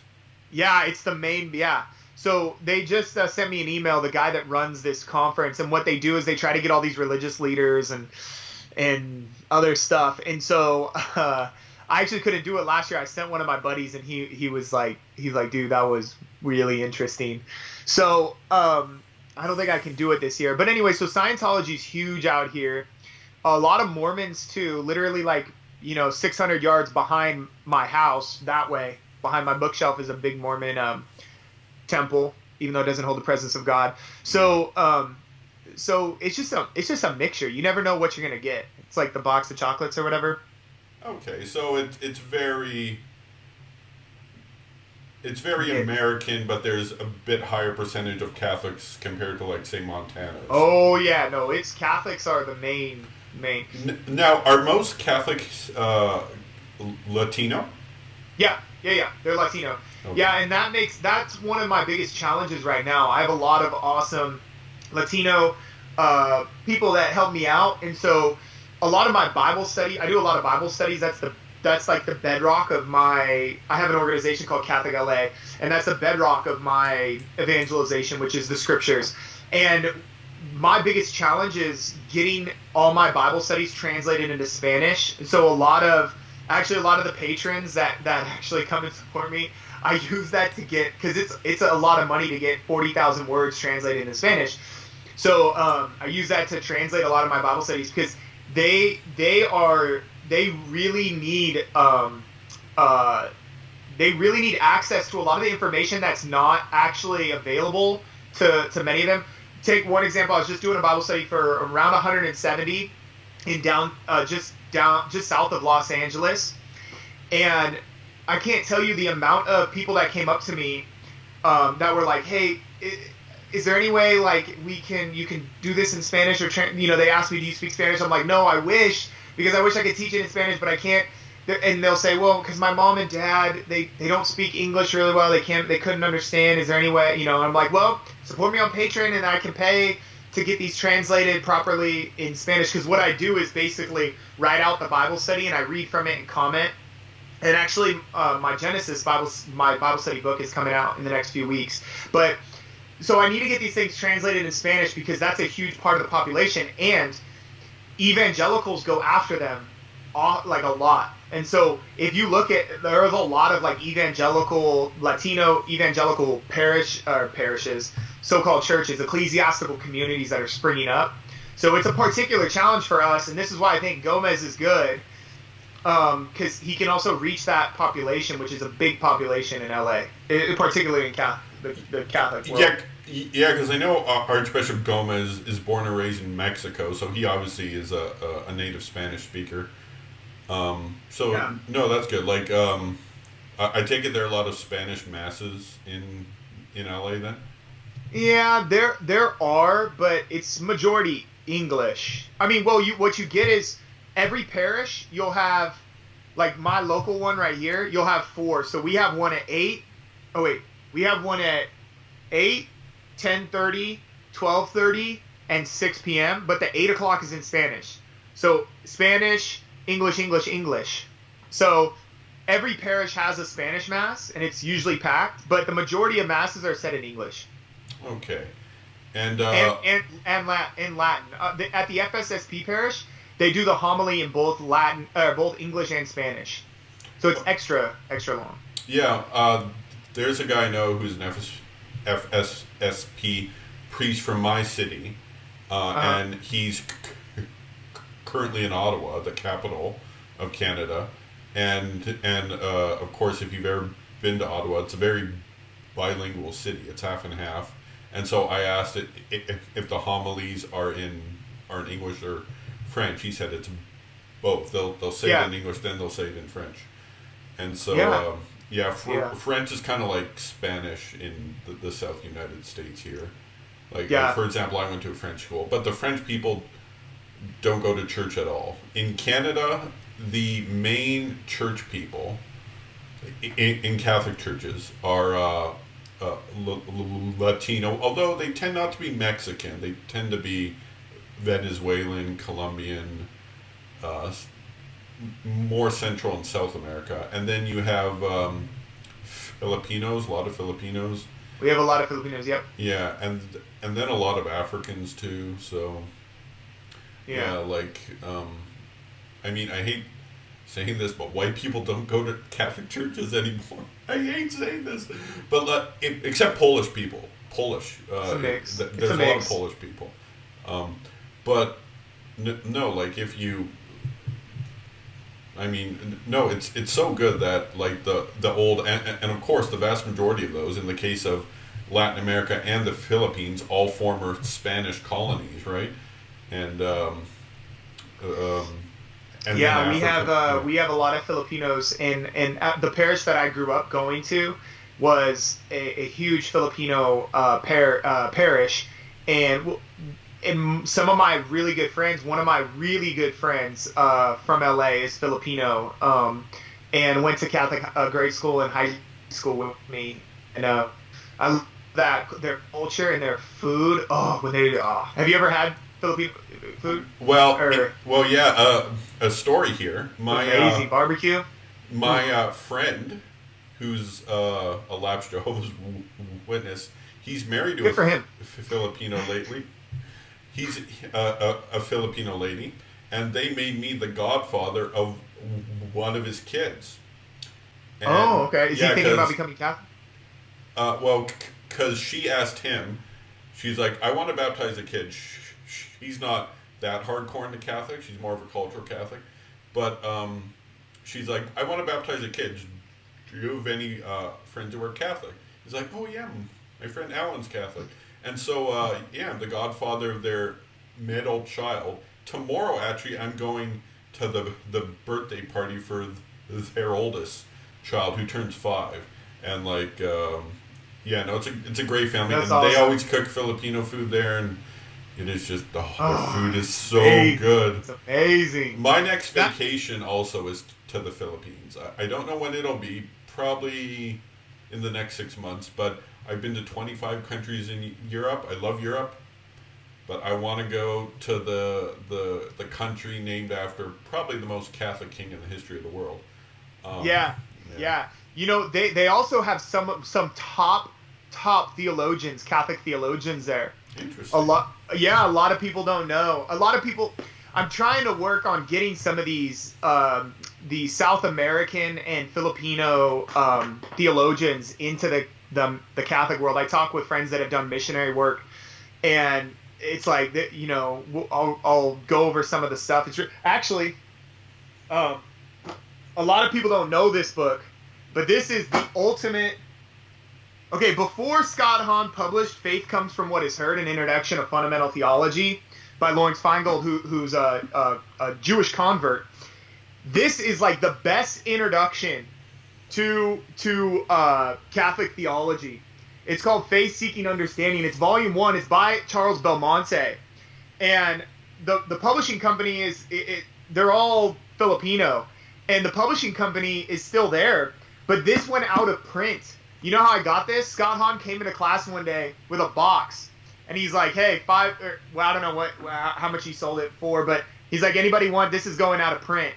Yeah, it's the main. Yeah. So they just sent me an email, the guy that runs this conference, and what they do is they try to get all these religious leaders and other stuff. And so I actually couldn't do it last year. I sent one of my buddies, and he's like, dude, that was really interesting. So I don't think I can do it this year. But anyway, so Scientology is huge out here. A lot of Mormons too. Literally, 600 yards behind my house, that way, behind my bookshelf, is a big Mormon temple, even though it doesn't hold the presence of God. So it's just a mixture. You never know what you're gonna get. It's like the box of chocolates or whatever. Okay, so it's very American, but there's a bit higher percentage of Catholics compared to, like, say, Montana. Oh yeah, no, it's Catholics are the main. Now, are most Catholics Latino? Yeah. They're Latino. Okay. Yeah, and that's one of my biggest challenges right now. I have a lot of awesome Latino people that help me out, and so a lot of my Bible study. I do a lot of Bible studies. That's like the bedrock of my. I have an organization called Catholic LA, and that's the bedrock of my evangelization, which is the scriptures. And my biggest challenge is getting all my Bible studies translated into Spanish. So a lot of the patrons that actually come and support me, I use that to get, because it's a lot of money to get 40,000 words translated into Spanish. So I use that to translate a lot of my Bible studies, because they really need access to a lot of the information that's not actually available to many of them. Take one example. I was just doing a Bible study for around 170 in just south of Los Angeles, and I can't tell you the amount of people that came up to me that were like, "Hey, is there any way like you can do this in Spanish?" Or they asked me, "Do you speak Spanish?" I'm like, "No, I wish, because I wish I could teach it in Spanish, but I can't." And they'll say, "Well, because my mom and dad they don't speak English really well. They couldn't understand. Is there any way?" And I'm like, "Well, support me on Patreon, and I can pay to get these translated properly in Spanish." Because what I do is basically write out the Bible study, and I read from it and comment. And actually, my Genesis Bible study book is coming out in the next few weeks. But so I need to get these things translated in Spanish, because that's a huge part of the population, and evangelicals go after them like a lot. And so if you look at, there's a lot of like Latino evangelical parishes, so-called churches, ecclesiastical communities that are springing up. So it's a particular challenge for us, and this is why I think Gomez is good, because he can also reach that population, which is a big population in LA, particularly in the Catholic world. Yeah, because I know Archbishop Gomez is born and raised in Mexico, so he obviously is a native Spanish speaker. No, that's good. Like, I take it there are a lot of Spanish masses in LA then? Yeah, there are, but it's majority English. I mean, well, what you get is every parish you'll have, like my local one right here, you'll have 4. So we have one at 8. Oh wait, we have one at 8, 10:30, 12:30, and 6 p.m. But the 8 o'clock is in Spanish. So Spanish, English, English, English. So every parish has a Spanish mass, and it's usually packed, but the majority of masses are said in English. Okay. And Latin. At the FSSP parish, they do the homily in both both English and Spanish. So it's extra long. Yeah, there's a guy I know who's an FSSP priest from my city, and he's currently in Ottawa, the capital of Canada, and of course, if you've ever been to Ottawa, it's a very bilingual city. It's half and half, and so I asked it if the homilies are in English or French. He said it's both. They'll say it in English, then they'll say it in French, and so French is kind of like Spanish in the South United States here. Like for example, I went to a French school, but the French people don't go to church at all. In Canada, the main church people in Catholic churches are Latino, although they tend not to be Mexican. They tend to be Venezuelan, Colombian, more Central and South America. And then you have Filipinos, a lot of Filipinos. We have a lot of Filipinos, yep. Yeah, and then a lot of Africans too, so... Yeah, like, I mean, I hate saying this, but white people don't go to Catholic churches anymore. I hate saying this, but except Polish people. Polish. It's a mix. There's a lot of Polish people. But no, like if you, I mean, no, it's so good that like the old and of course the vast majority of those in the case of Latin America and the Philippines, all former Spanish colonies, right? And yeah, we have a lot of Filipinos, and the parish that I grew up going to was a huge Filipino parish, and and some of my really good friends, one of my really good friends from LA is Filipino, and went to Catholic grade school and high school with me. And I love that their culture and their food. Have you ever had Filipino food? A story here. Amazing barbecue. My friend, who's a lapsed Jehovah's Witness, he's married to a Filipino lady. He's a Filipino lady, and they made me the godfather of one of his kids. And, okay. Is he thinking about becoming Catholic? Because she asked him, she's like, I want to baptize a kid. She's not that hardcore into Catholic. She's more of a cultural Catholic. But she's like, I want to baptize a kid. Do you have any friends who are Catholic? He's like, oh yeah, my friend Allan's Catholic. And so, I'm the godfather of their middle child. Tomorrow, actually, I'm going to the birthday party for their oldest child who turns 5. And it's a great family. That's and awesome. They always cook Filipino food there, and it is just the food is so good. It's amazing. My next vacation also is to the Philippines. I don't know when it'll be. Probably in the next 6 months, but I've been to 25 countries in Europe. I love Europe, but I want to go to the country named after probably the most Catholic king in the history of the world. Yeah. You know, they also have some top theologians, Catholic theologians there. Interesting. A lot of people don't know. A lot of people. I'm trying to work on getting some of these the South American and Filipino theologians into the Catholic world. I talk with friends that have done missionary work, and it's like, you know, I'll go over some of the stuff. It's actually, a lot of people don't know this book, but this is the ultimate. Okay, before Scott Hahn published "Faith Comes from What Is Heard: An Introduction of Fundamental Theology" by Lawrence Feingold, who's a Jewish convert, this is like the best introduction to Catholic theology. It's called Faith Seeking Understanding. It's volume 1. It's by Charles Belmonte, and the publishing company they're all Filipino, and the publishing company is still there, but this went out of print. You know how I got this? Scott Hahn came into class one day with a box, and he's like, "Hey, I don't know how much he sold it for, but he's like, anybody want? This is going out of print."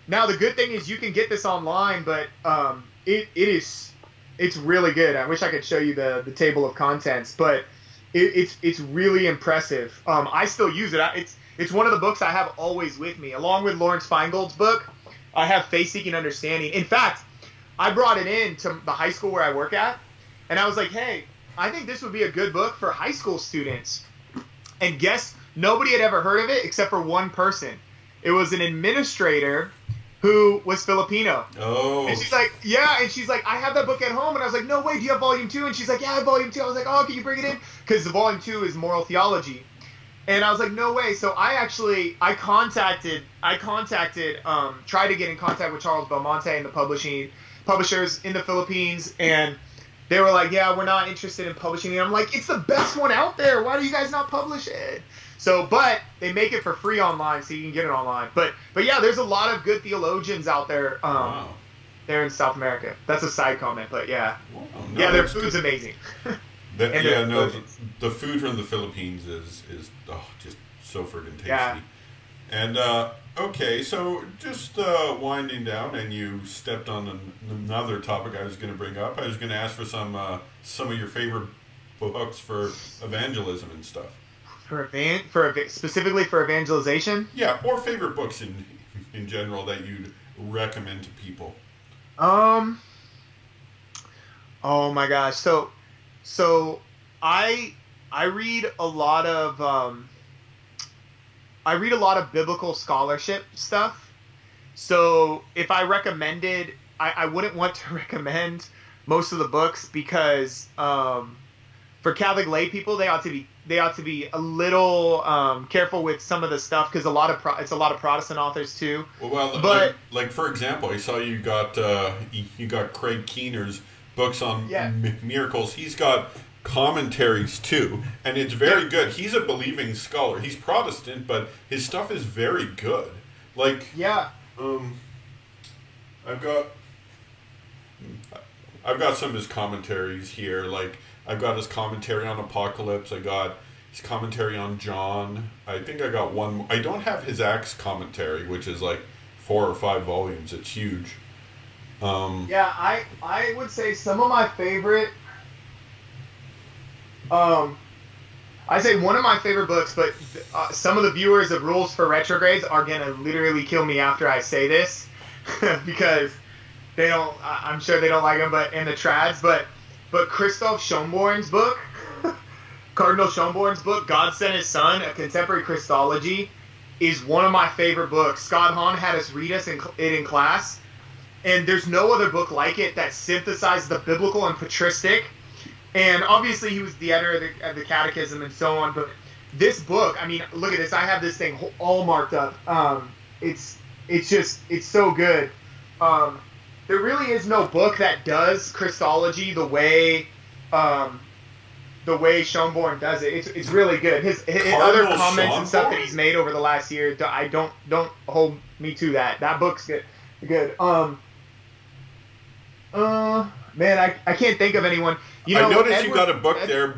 Now the good thing is you can get this online, but it's really good. I wish I could show you the table of contents, but it's really impressive. I still use it. It's one of the books I have always with me, along with Lawrence Feingold's book. I have Faith Seeking Understanding. In fact, I brought it in to the high school where I work at, and I was like, hey, I think this would be a good book for high school students. And guess nobody had ever heard of it except for one person. It was an administrator who was Filipino. Oh. And she's like, yeah, and she's like, I have that book at home. And I was like, no way, do you have volume 2? And she's like, yeah, I have volume 2. I was like, oh, can you bring it in? Because the volume 2 is moral theology. And I was like, no way. So I contacted, tried to get in contact with Charles Belmonte and the publishers in the Philippines, and they were like, yeah, we're not interested in publishing it. I'm like, it's the best one out there. Why do you guys not publish it? So, but they make it for free online, so you can get it online. But yeah, there's a lot of good theologians out there. Wow. There in South America. That's a side comment, but yeah. Wow, no, yeah, their food's amazing. The food from the Philippines is just so friggin' tasty. Yeah. And okay, so just winding down, and you stepped on another topic I was going to bring up. I was going to ask for some of your favorite books for evangelism and stuff. Specifically for evangelization? Yeah, or favorite books in general that you'd recommend to people. Oh my gosh. So I read a lot of biblical scholarship stuff. So if I recommended, I wouldn't want to recommend most of the books because for Catholic lay people, they ought to be a little careful with some of the stuff because it's a lot of Protestant authors too. Well, but like for example, I saw you got Craig Keener's books on miracles. He's got commentaries too, and it's very good. He's a believing scholar. He's Protestant, but his stuff is very good. Like, Yeah. I've got some of his commentaries here. Like, I've got his commentary on Apocalypse. I got his commentary on John. I think I got one. I don't have his Acts commentary, which is like 4 or 5 volumes. It's huge. Yeah, I would say some of my favorite. I say one of my favorite books, but some of the viewers of Rules for Retrogrades are gonna literally kill me after I say this because they don't. I'm sure they don't like them, but in the trads, but Christoph Schönborn's book, Cardinal Schönborn's book, God Sent His Son, A Contemporary Christology, is one of my favorite books. Scott Hahn had us read it in class, and there's no other book like it that synthesizes the biblical and patristic. And obviously he was the editor of the Catechism and so on, but this book, I mean, look at this. I have this thing all marked up. It's so good. There really is no book that does Christology the way Schönborn does it. It's really good. His other comments and stuff that he's made over the last year, don't hold me to that. That book's good. Man, I can't think of anyone. I noticed you got a book there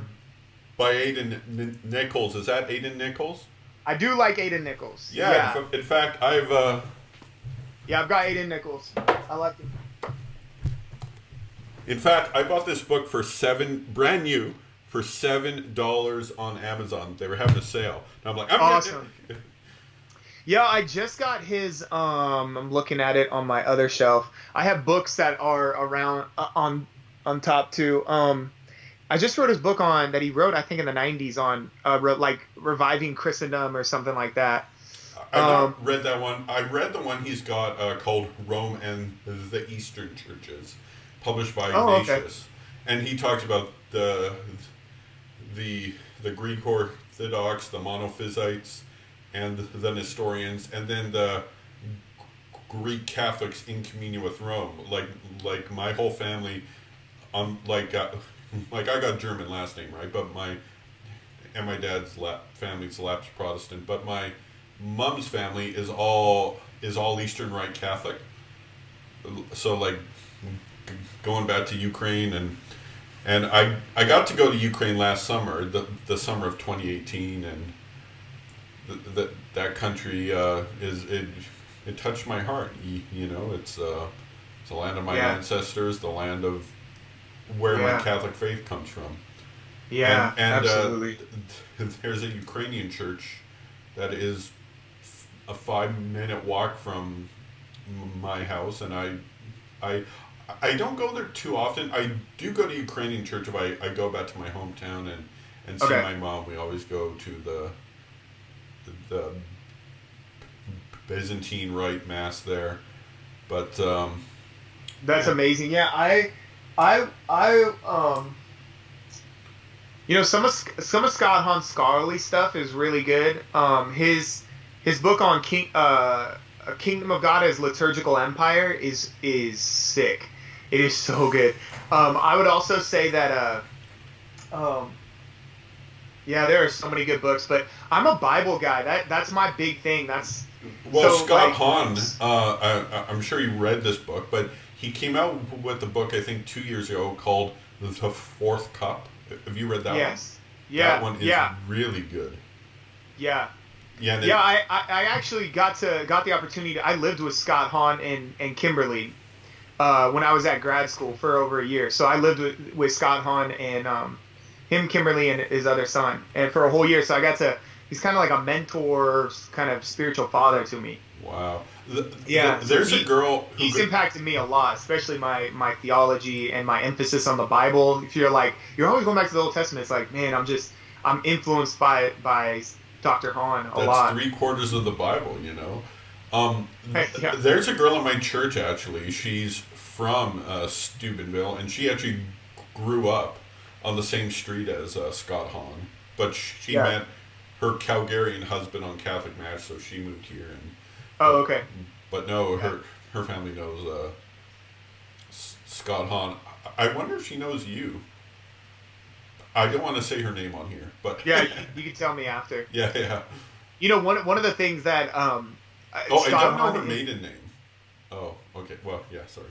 by Aidan Nichols. Is that Aidan Nichols? I do like Aidan Nichols. Yeah. In fact, I've got Aidan Nichols. I like him. In fact, I bought this book for brand new for $7 on Amazon. They were having a sale. And I'm like, awesome. Yeah, I just got his. I'm looking at it on my other shelf. I have books that are around on top too. I just wrote his book that he wrote, I think in the 90s on like reviving Christendom or something like that. I've not read that one. I read the one he's got called Rome and the Eastern Churches, published by Ignatius, and he talks about the Greek Orthodox, the Monophysites, and the Nestorians, and then the Greek Catholics in communion with Rome. Like my whole family, like I got German last name, right? But my dad's family's lapsed Protestant, but my mom's family is all Eastern Rite Catholic. So like going back to Ukraine and I got to go to Ukraine last summer, the summer of 2018, and that country it touched my heart. You know, it's the land of my ancestors, the land of where my Catholic faith comes from. Yeah, and absolutely. There's a Ukrainian church that is a 5-minute walk from my house, and I don't go there too often. I do go to Ukrainian church if I go back to my hometown and see my mom. We always go to the Byzantine Rite Mass there, but that's amazing. Yeah, I some of Scott Hahn's scholarly stuff is really good. His book on Kingdom of God as Liturgical Empire is sick. It is so good. I would also say that there are so many good books, but I'm a Bible guy. That's my big thing. Scott Hahn, I'm sure you read this book, but he came out with a book I think 2 years ago called The Fourth Cup. Have you read that one? Yes. Yeah. That one is really good. Yeah. Yeah. I actually got the opportunity. I lived with Scott Hahn and Kimberly when I was at grad school for over a year. So I lived with Scott Hahn and him, Kimberly, and his other son, and for a whole year. So I got to. He's kind of like a mentor, kind of spiritual father to me. Wow. There's a girl. He's impacted me a lot, especially my theology and my emphasis on the Bible. If you're always going back to the Old Testament, it's like, man, I'm influenced by Dr. Hahn a lot. That's 3/4 of the Bible, you know. There's a girl in my church, actually. She's from Steubenville, and she actually grew up on the same street as Scott Hahn. But she met her Calgarian husband on Catholic Mass, so she moved here. But no, her family knows Scott Hahn. I wonder if she knows you. I don't want to say her name on here, but Yeah, you can tell me after. yeah. One of the things that Oh, I don't know her maiden name. Oh, okay. Well, yeah. Sorry.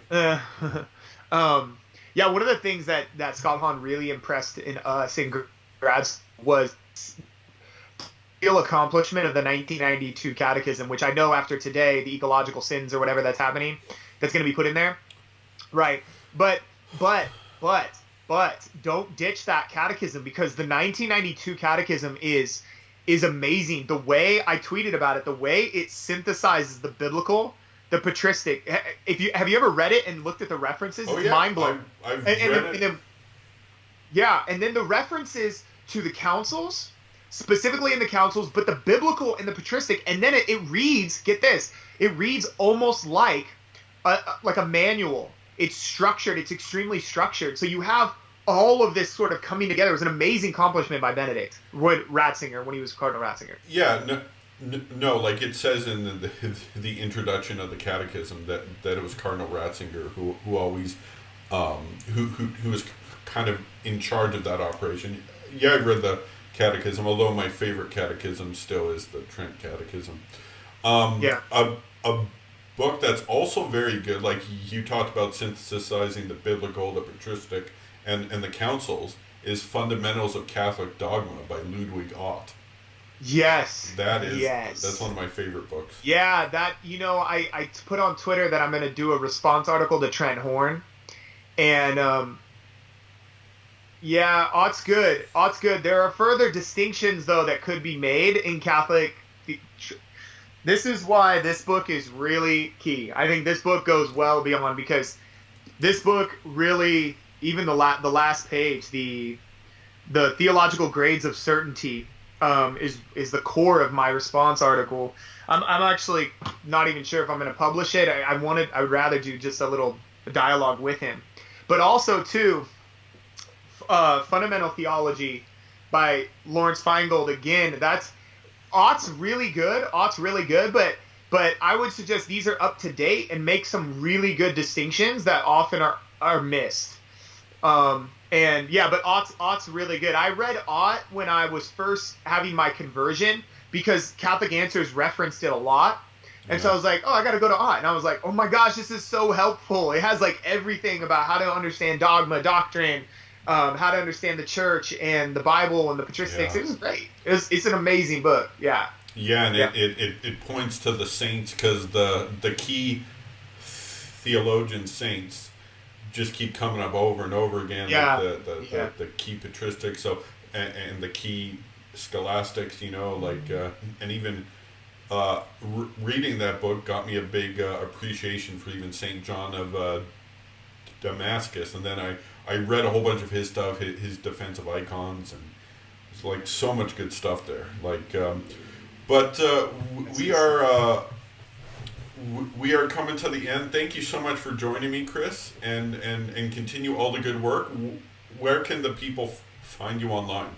Yeah, one of the things that Scott Hahn really impressed in us in grad school was real accomplishment of the 1992 Catechism, which I know after today, the ecological sins or whatever that's happening, that's going to be put in there, right? But don't ditch that Catechism, because the 1992 Catechism is amazing. The way I tweeted about it, the way it synthesizes the biblical, the patristic. Have you ever read it and looked at the references? It's mind blowing. I've read it. And then the references to the councils, specifically in the councils, but the biblical and the patristic, and then it reads. Get this, it reads almost like a manual. It's structured. It's extremely structured. So you have all of this sort of coming together. It was an amazing accomplishment by Benedict Ratzinger when he was Cardinal Ratzinger. Yeah, no, like it says in the introduction of the Catechism that it was Cardinal Ratzinger who always who was kind of in charge of that operation. Yeah, I've read the Catechism, although my favorite catechism still is the Trent Catechism. A book that's also very good, like you talked about synthesizing the biblical, the patristic, and the councils, is Fundamentals of Catholic Dogma by Ludwig Ott. Yes. That's one of my favorite books. Yeah, that, I put on Twitter that I'm going to do a response article to Trent Horn. And, Ott's good. There are further distinctions, though, that could be made in Catholic. This is why this book is really key. I think this book goes well beyond, because this book really, even the last page, the theological grades of certainty, is the core of my response article. I'm actually not even sure if I'm going to publish it. I would rather do just a little dialogue with him, but also too, Fundamental Theology by Lawrence Feingold. Again, Ott's really good, but I would suggest these are up to date and make some really good distinctions that often are missed. But Ott's really good. I read Ott when I was first having my conversion, because Catholic Answers referenced it a lot. And so I was like, I got to go to Ott. And I was like, oh my gosh, this is so helpful. It has like everything about how to understand dogma, doctrine, how to understand the church and the Bible and the patristics. Yeah. It was great. It's an amazing book. Yeah. Yeah, and it points to the saints, because the key theologian saints just keep coming up over and over again. Yeah. Like the key patristics, and the key scholastics, and even reading that book got me a big appreciation for even St. John of Damascus, and then I read a whole bunch of his stuff, his defense of icons, and there's like so much good stuff there. We are coming to the end. Thank you so much for joining me, Chris, and continue all the good work. Where can the people find you online?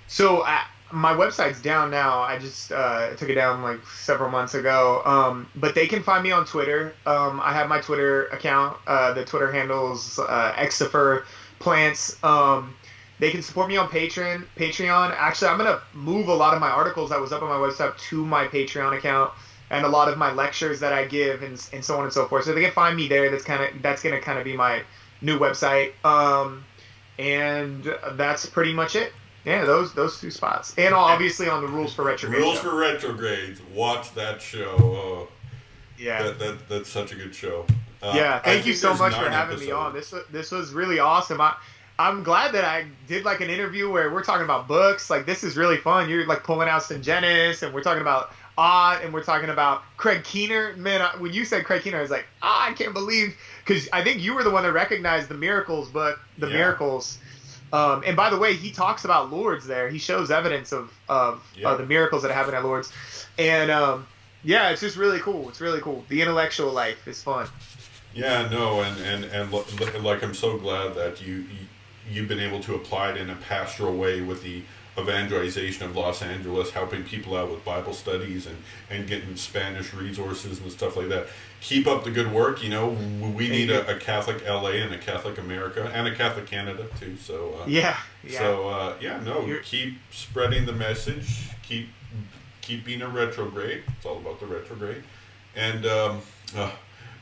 So my website's down now. I just took it down like several months ago. But they can find me on Twitter. I have my Twitter account. The Twitter handle's Xifer Plants. They can support me on Patreon. Actually, I'm gonna move a lot of my articles that was up on my website to my Patreon account, and a lot of my lectures that I give, and so on and so forth. So they can find me there. That's gonna kind of be my new website. And that's pretty much it. Yeah, those two spots, and obviously on the Rules for Retrogrades. Rules for Retrogrades. Watch that show. Oh, yeah, that's such a good show. Thank you so much for having me on. This was really awesome. I'm glad that I did like an interview where we're talking about books. Like, this is really fun. You're like pulling out St. and we're talking about Ott, and we're talking about Craig Keener. Man, when you said Craig Keener, I was like, I can't believe, because I think you were the one that recognized the Miracles book, Miracles. And by the way, he talks about Lourdes there. He shows evidence of the miracles that happen at Lourdes. And it's just really cool. It's really cool. The intellectual life is fun. Yeah, no, and like I'm so glad that you've been able to apply it in a pastoral way with the evangelization of Los Angeles, helping people out with Bible studies and getting Spanish resources and stuff like that. Keep up the good work. You know, we need a Catholic LA and a Catholic America and a Catholic Canada too. So keep spreading the message. Keep being a retrograde. It's all about the retrograde. And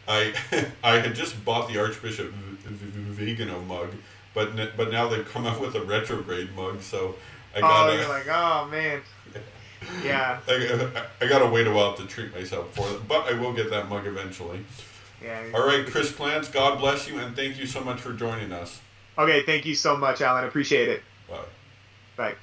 I had just bought the Archbishop Vigano mug, but now they've come out with a retrograde mug, so I gotta. Oh, you're like, oh man. Yeah. I gotta wait a while to treat myself for it, but I will get that mug eventually. Yeah. All right, Chris Plance, God bless you, and thank you so much for joining us. Okay, thank you so much, Allan. Appreciate it. Bye. Bye.